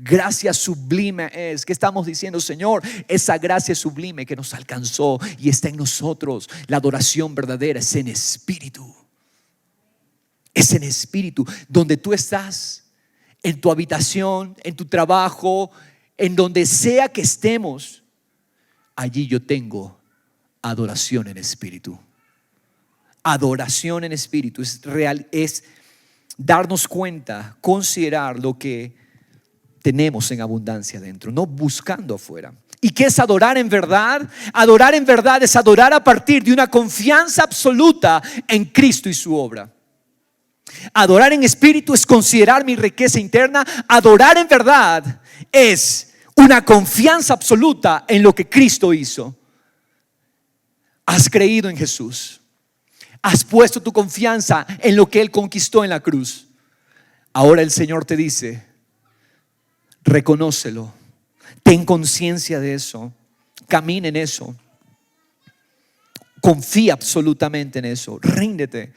A: Gracia sublime es. ¿Qué estamos diciendo, Señor? Esa gracia sublime que nos alcanzó y está en nosotros. La adoración verdadera es en espíritu. Es en espíritu. Donde tú estás, en tu habitación, en tu trabajo, en donde sea que estemos, allí yo tengo adoración en espíritu. Adoración en espíritu es real, es darnos cuenta, considerar lo que tenemos en abundancia dentro, no buscando afuera. ¿Y qué es adorar en verdad? Adorar en verdad es adorar a partir de una confianza absoluta en Cristo y su obra. Adorar en espíritu es considerar mi riqueza interna. Adorar en verdad es una confianza absoluta en lo que Cristo hizo. Has creído en Jesús. Has puesto tu confianza en lo que Él conquistó en la cruz. Ahora el Señor te dice, reconócelo, ten conciencia de eso, camina en eso, confía absolutamente en eso, ríndete.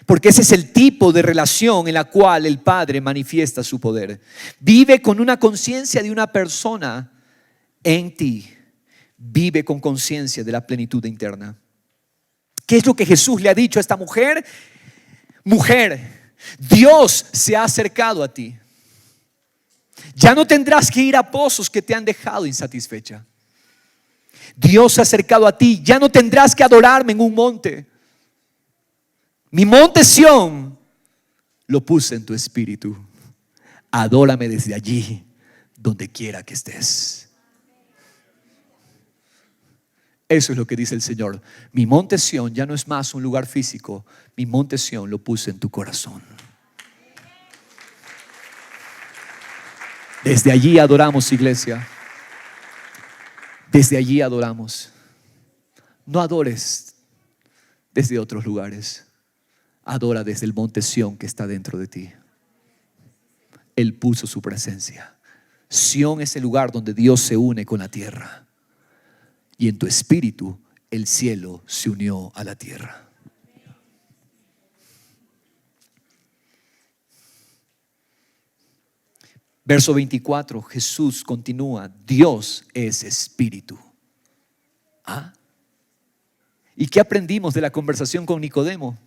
A: Porque ese es el tipo de relación en la cual el Padre manifiesta su poder. Vive con una conciencia de una persona en ti. Vive con conciencia de la plenitud interna. ¿Qué es lo que Jesús le ha dicho a esta mujer? Mujer, Dios se ha acercado a ti. Ya no tendrás que ir a pozos que te han dejado insatisfecha. Dios se ha acercado a ti. Ya no tendrás que adorarme en un monte. Mi monte Sión lo puse en tu espíritu. Adórame desde allí, donde quiera que estés. Eso es lo que dice el Señor. Mi monte Sión ya no es más un lugar físico. Mi monte Sión lo puse en tu corazón. Desde allí adoramos, iglesia. Desde allí adoramos. No adores desde otros lugares. Adora desde el monte Sión que está dentro de ti. Él puso su presencia. Sión es el lugar donde Dios se une con la tierra. Y en tu espíritu el cielo se unió a la tierra. Verso 24, Jesús continúa, Dios es espíritu. ¿Ah? ¿Y qué aprendimos de la conversación con Nicodemo?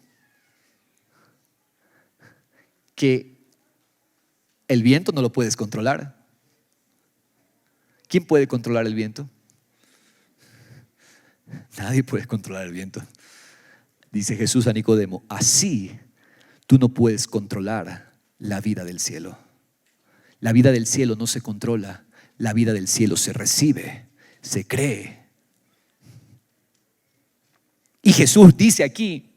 A: Que el viento no lo puedes controlar. ¿Quién puede controlar el viento? Nadie puede controlar el viento. Dice Jesús a Nicodemo, así tú no puedes controlar la vida del cielo. La vida del cielo no se controla, la vida del cielo se recibe, se cree. Y Jesús dice aquí,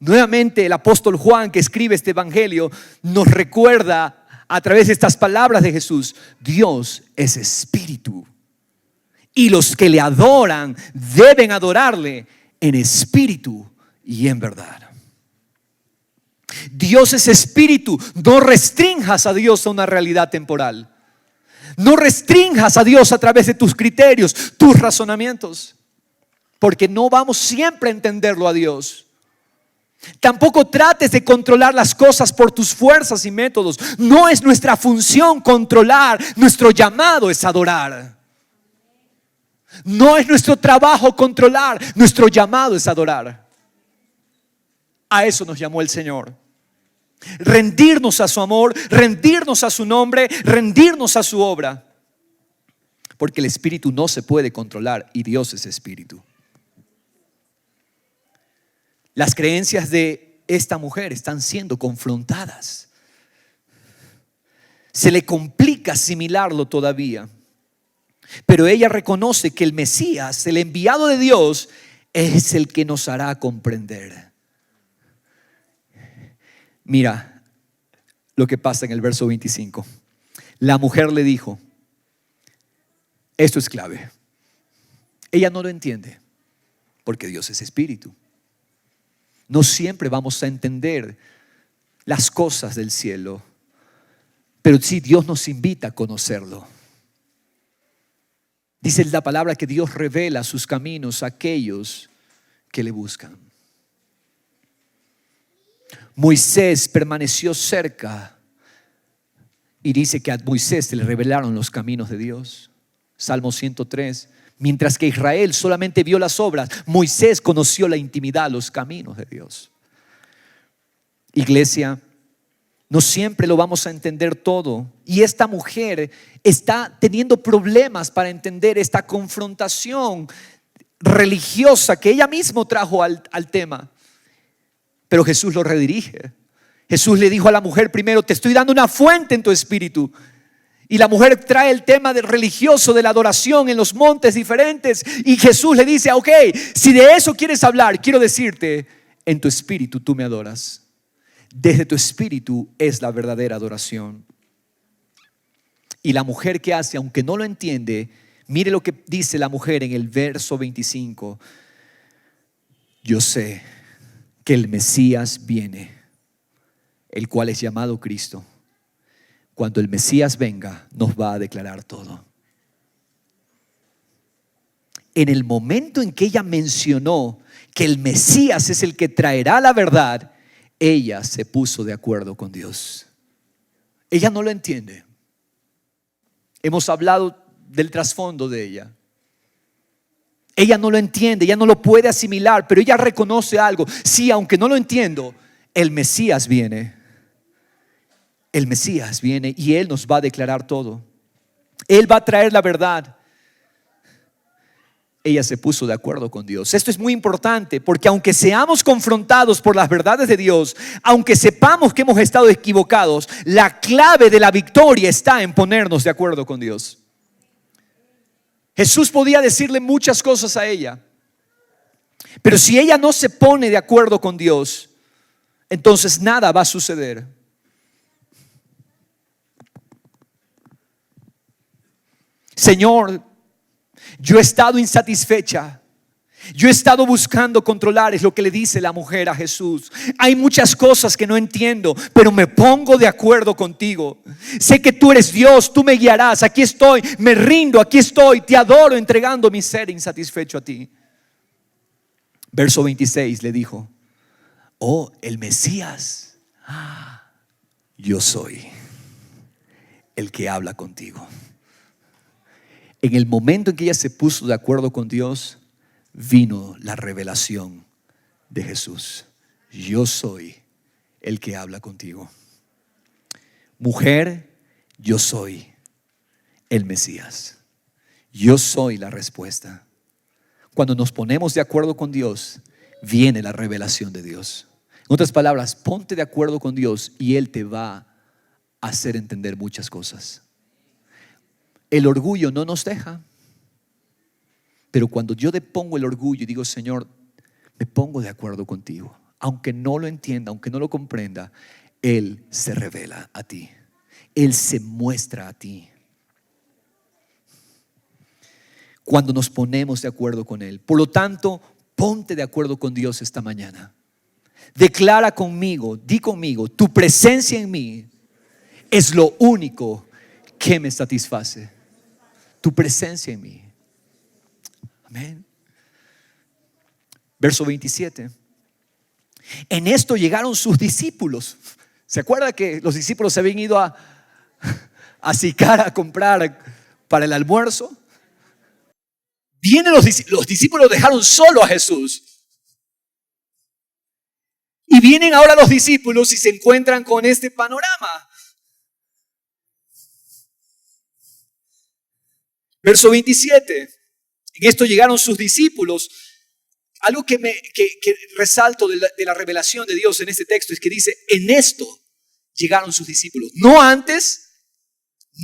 A: nuevamente el apóstol Juan que escribe este evangelio nos recuerda a través de estas palabras de Jesús, Dios es espíritu. Y los que le adoran deben adorarle en espíritu y en verdad. Dios es espíritu. No restrinjas a Dios a una realidad temporal. No restrinjas a Dios a través de tus criterios, tus razonamientos. Porque no vamos siempre a entenderlo a Dios. Tampoco trates de controlar las cosas por tus fuerzas y métodos. No es nuestra función controlar. Nuestro llamado es adorar. No es nuestro trabajo controlar. Nuestro llamado es adorar. A eso nos llamó el Señor. Rendirnos a su amor, rendirnos a su nombre, rendirnos a su obra. Porque el espíritu no se puede controlar y Dios es espíritu. Las creencias de esta mujer están siendo confrontadas. Se le complica asimilarlo todavía. Pero ella reconoce que el Mesías, el enviado de Dios, es el que nos hará comprender. Mira lo que pasa en el verso 25. La mujer le dijo, esto es clave. Ella no lo entiende porque Dios es espíritu. No siempre vamos a entender las cosas del cielo, pero sí Dios nos invita a conocerlo. Dice la palabra que Dios revela sus caminos a aquellos que le buscan. Moisés permaneció cerca y dice que a Moisés se le revelaron los caminos de Dios. Salmo 103. Mientras que Israel solamente vio las obras, Moisés conoció la intimidad, los caminos de Dios. Iglesia, no siempre lo vamos a entender todo. Y esta mujer está teniendo problemas para entender esta confrontación religiosa que ella misma trajo al tema. Pero Jesús lo redirige. Jesús le dijo a la mujer primero: te estoy dando una fuente en tu espíritu. Y la mujer trae el tema del religioso, de la adoración en los montes diferentes. Y Jesús le dice: ok, si de eso quieres hablar, quiero decirte, en tu espíritu tú me adoras. Desde tu espíritu es la verdadera adoración. Y la mujer, ¿qué hace? Aunque no lo entiende, mire lo que dice la mujer en el verso 25. Yo sé que el Mesías viene, el cual es llamado Cristo. Cuando el Mesías venga, nos va a declarar todo. En el momento en que ella mencionó que el Mesías es el que traerá la verdad, ella se puso de acuerdo con Dios. Ella no lo entiende. Hemos hablado del trasfondo de ella. Ella no lo entiende, ella no lo puede asimilar, pero ella reconoce algo. Sí, aunque no lo entiendo, el Mesías viene. El Mesías viene y Él nos va a declarar todo. Él va a traer la verdad. Ella se puso de acuerdo con Dios. Esto es muy importante porque aunque seamos confrontados por las verdades de Dios, aunque sepamos que hemos estado equivocados, la clave de la victoria está en ponernos de acuerdo con Dios. Jesús podía decirle muchas cosas a ella, pero si ella no se pone de acuerdo con Dios, entonces nada va a suceder. Señor, yo he estado insatisfecha. Yo he estado buscando controlar, es lo que le dice la mujer a Jesús. Hay muchas cosas que no entiendo, pero me pongo de acuerdo contigo. Sé que tú eres Dios, tú me guiarás. Aquí estoy, me rindo, aquí estoy, te adoro, entregando mi ser insatisfecho a ti. Verso 26 le dijo: oh, el Mesías, yo soy el que habla contigo. En el momento en que ella se puso de acuerdo con Dios, vino la revelación de Jesús. Yo soy el que habla contigo. Mujer, yo soy el Mesías. Yo soy la respuesta. Cuando nos ponemos de acuerdo con Dios, viene la revelación de Dios. En otras palabras, ponte de acuerdo con Dios y Él te va a hacer entender muchas cosas. El orgullo no nos deja. Pero cuando yo depongo el orgullo y digo: Señor, me pongo de acuerdo contigo, aunque no lo entienda, aunque no lo comprenda, Él se revela a ti. Él se muestra a ti. Cuando nos ponemos de acuerdo con Él. Por lo tanto, ponte de acuerdo con Dios esta mañana. Declara conmigo, di conmigo: tu presencia en mí es lo único que me satisface. Tu presencia en mí. Amén. Verso 27. En esto llegaron sus discípulos. ¿Se acuerda que los discípulos se habían ido a Sicar a comprar para el almuerzo? Vienen los discípulos, dejaron solo a Jesús. Y vienen ahora los discípulos y se encuentran con este panorama. Verso 27. En esto llegaron sus discípulos. Algo que resalto de la revelación de Dios en este texto es que dice: en esto llegaron sus discípulos. No antes,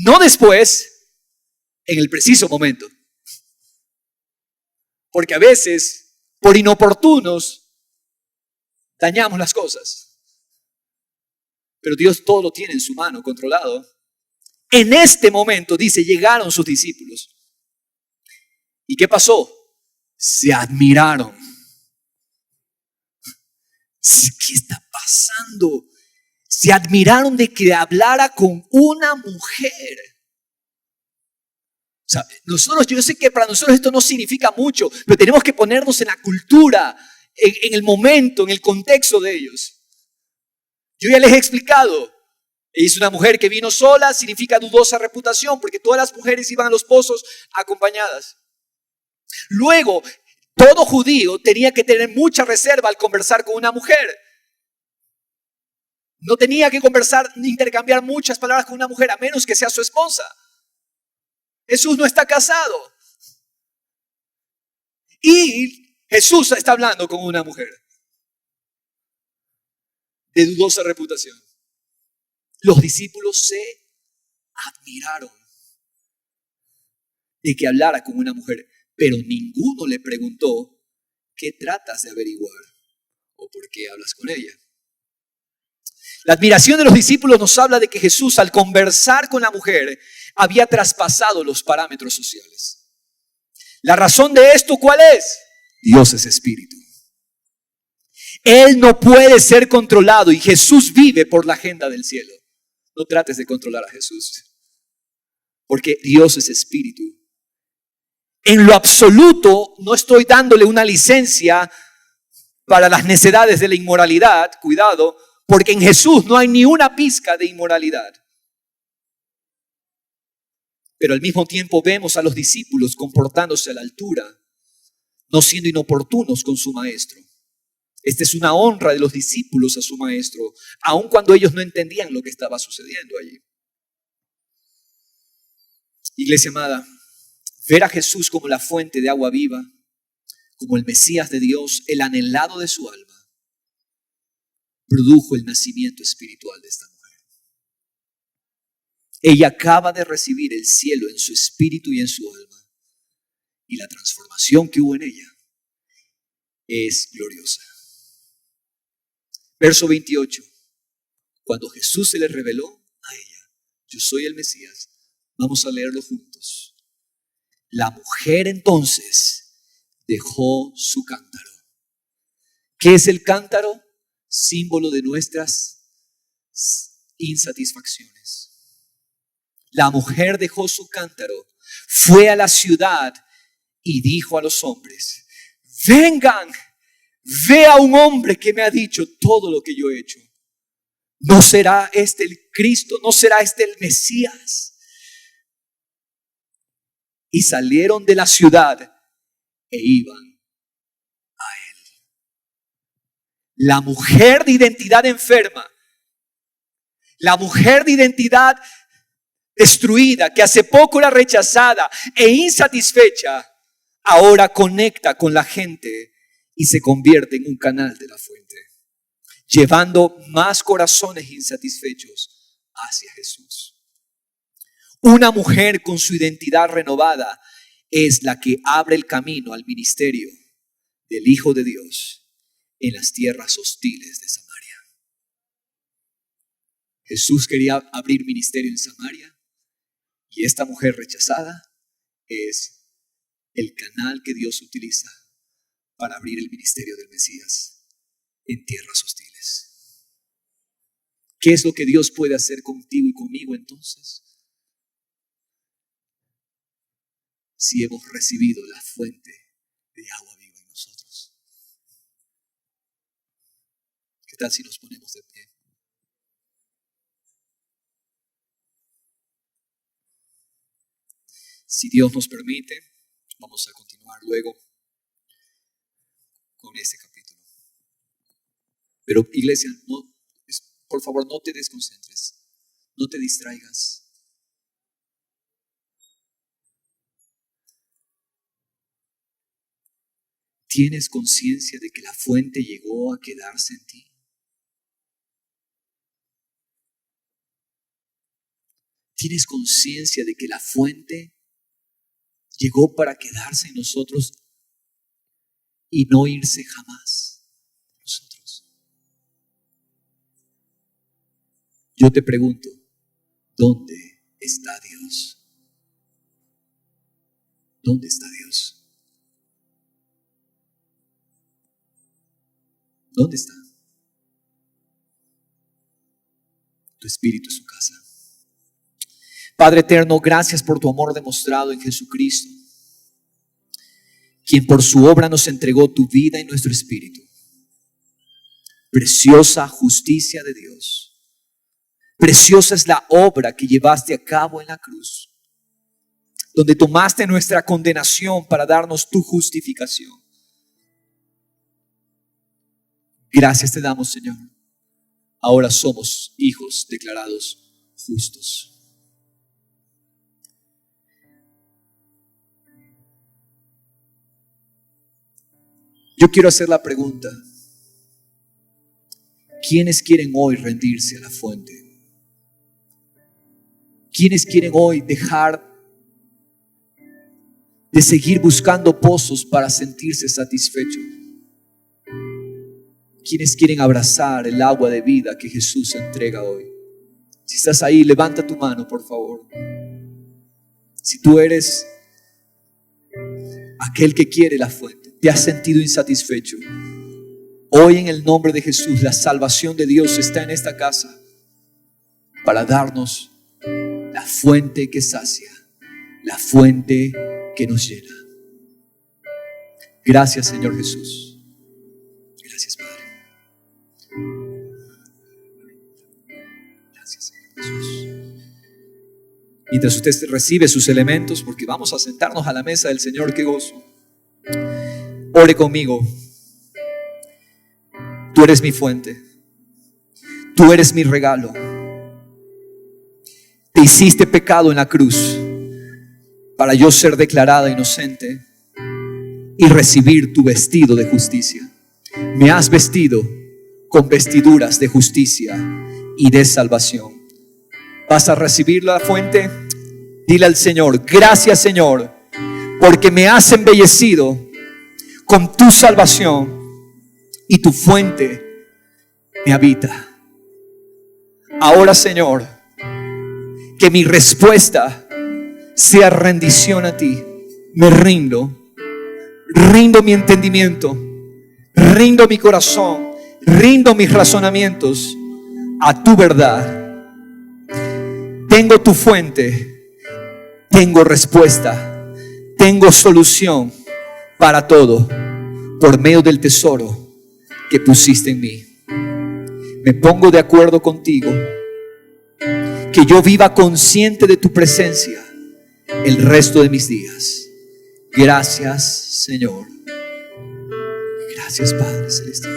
A: no después, en el preciso momento. Porque a veces, por inoportunos, dañamos las cosas. Pero Dios todo lo tiene en su mano, controlado. En este momento, dice, llegaron sus discípulos. ¿Y qué pasó? Se admiraron. ¿Qué está pasando? Se admiraron de que hablara con una mujer. O sea, yo sé que para nosotros esto no significa mucho, pero tenemos que ponernos en la cultura, en el momento, en el contexto de ellos. Yo ya les he explicado. Es una mujer que vino sola, significa dudosa reputación, porque todas las mujeres iban a los pozos acompañadas. Luego, todo judío tenía que tener mucha reserva al conversar con una mujer. No tenía que conversar ni intercambiar muchas palabras con una mujer, a menos que sea su esposa. Jesús no está casado. Y Jesús está hablando con una mujer de dudosa reputación. Los discípulos se admiraron de que hablara con una mujer, pero ninguno le preguntó: ¿qué tratas de averiguar? ¿O por qué hablas con ella? La admiración de los discípulos nos habla de que Jesús, al conversar con la mujer, había traspasado los parámetros sociales. La razón de esto, ¿cuál es? Dios es espíritu. Él no puede ser controlado y Jesús vive por la agenda del cielo. No trates de controlar a Jesús, porque Dios es espíritu. En lo absoluto, no estoy dándole una licencia para las necedades de la inmoralidad. Cuidado, porque en Jesús no hay ni una pizca de inmoralidad. Pero al mismo tiempo vemos a los discípulos comportándose a la altura, no siendo inoportunos con su maestro. Esta es una honra de los discípulos a su maestro, aun cuando ellos no entendían lo que estaba sucediendo allí. Iglesia amada, ver a Jesús como la fuente de agua viva, como el Mesías de Dios, el anhelado de su alma, produjo el nacimiento espiritual de esta mujer. Ella acaba de recibir el cielo en su espíritu y en su alma, y la transformación que hubo en ella es gloriosa. Verso 28. Cuando Jesús se le reveló a ella: yo soy el Mesías. Vamos a leerlo juntos. La mujer entonces dejó su cántaro. ¿Qué es el cántaro? Símbolo de nuestras insatisfacciones. La mujer dejó su cántaro, fue a la ciudad y dijo a los hombres: vengan, ve a un hombre que me ha dicho todo lo que yo he hecho. ¿No será este el Cristo? ¿No será este el Mesías? Y salieron de la ciudad e iban a él. La mujer de identidad enferma, la mujer de identidad destruida, que hace poco era rechazada e insatisfecha, ahora conecta con la gente y se convierte en un canal de la fuente, llevando más corazones insatisfechos hacia Jesús. Una mujer con su identidad renovada es la que abre el camino al ministerio del Hijo de Dios en las tierras hostiles de Samaria. Jesús quería abrir ministerio en Samaria, y esta mujer rechazada es el canal que Dios utiliza para abrir el ministerio del Mesías en tierras hostiles. ¿Qué es lo que Dios puede hacer contigo y conmigo entonces? Si hemos recibido la fuente de agua viva en nosotros. ¿Qué tal si nos ponemos de pie? Si Dios nos permite, vamos a continuar luego con este capítulo. Pero iglesia, por favor, no te desconcentres, no te distraigas. ¿Tienes conciencia de que la fuente llegó a quedarse en ti? ¿Tienes conciencia de que la fuente llegó para quedarse en nosotros y no irse jamás de nosotros? Yo te pregunto, ¿dónde está Dios? ¿Dónde está Dios? ¿Dónde está? Tu espíritu es su casa. Padre eterno, gracias por tu amor demostrado en Jesucristo, quien por su obra nos entregó tu vida y nuestro espíritu. Preciosa justicia de Dios. Preciosa es la obra que llevaste a cabo en la cruz, donde tomaste nuestra condenación para darnos tu justificación. Gracias te damos, Señor. Ahora somos hijos declarados justos. Yo quiero hacer la pregunta: ¿quiénes quieren hoy rendirse a la fuente? ¿Quiénes quieren hoy dejar de seguir buscando pozos para sentirse satisfechos? ¿Quiénes quieren abrazar el agua de vida que Jesús entrega hoy? Si estás ahí, levanta tu mano, por favor. Si tú eres aquel que quiere la fuente, te has sentido insatisfecho, hoy en el nombre de Jesús, la salvación de Dios está en esta casa para darnos la fuente que sacia, la fuente que nos llena. Gracias, Señor Jesús. Gracias, Padre. Gracias, Señor Jesús. Mientras usted recibe sus elementos, porque vamos a sentarnos a la mesa del Señor, qué gozo. Ore conmigo. Tú eres mi fuente. Tú eres mi regalo. Te hiciste pecado en la cruz para yo ser declarada inocente y recibir tu vestido de justicia. Me has vestido con vestiduras de justicia y de salvación. ¿Vas a recibir la fuente? Dile al Señor: gracias, Señor, porque me has embellecido con tu salvación y tu fuente me habita. Ahora, Señor, que mi respuesta sea rendición a ti. Me rindo mi entendimiento, rindo mi corazón, rindo mis razonamientos a tu verdad. Tengo tu fuente, tengo respuesta, tengo solución para todo por medio del tesoro que pusiste en mí. Me pongo de acuerdo contigo, que yo viva consciente de tu presencia el resto de mis días. Gracias, Señor. Gracias, Padre Celestial.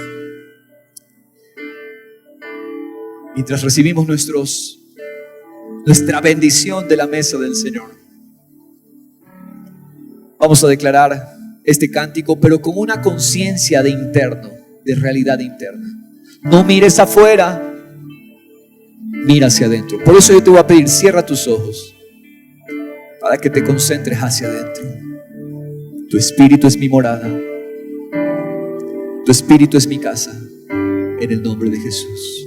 A: Mientras recibimos nuestra bendición de la mesa del Señor, vamos a declarar este cántico, pero con una conciencia de realidad interna. No mires afuera, mira hacia adentro. Por eso yo te voy a pedir: cierra tus ojos para que te concentres hacia adentro. Tu espíritu es mi morada, tu espíritu es mi casa, en el nombre de Jesús.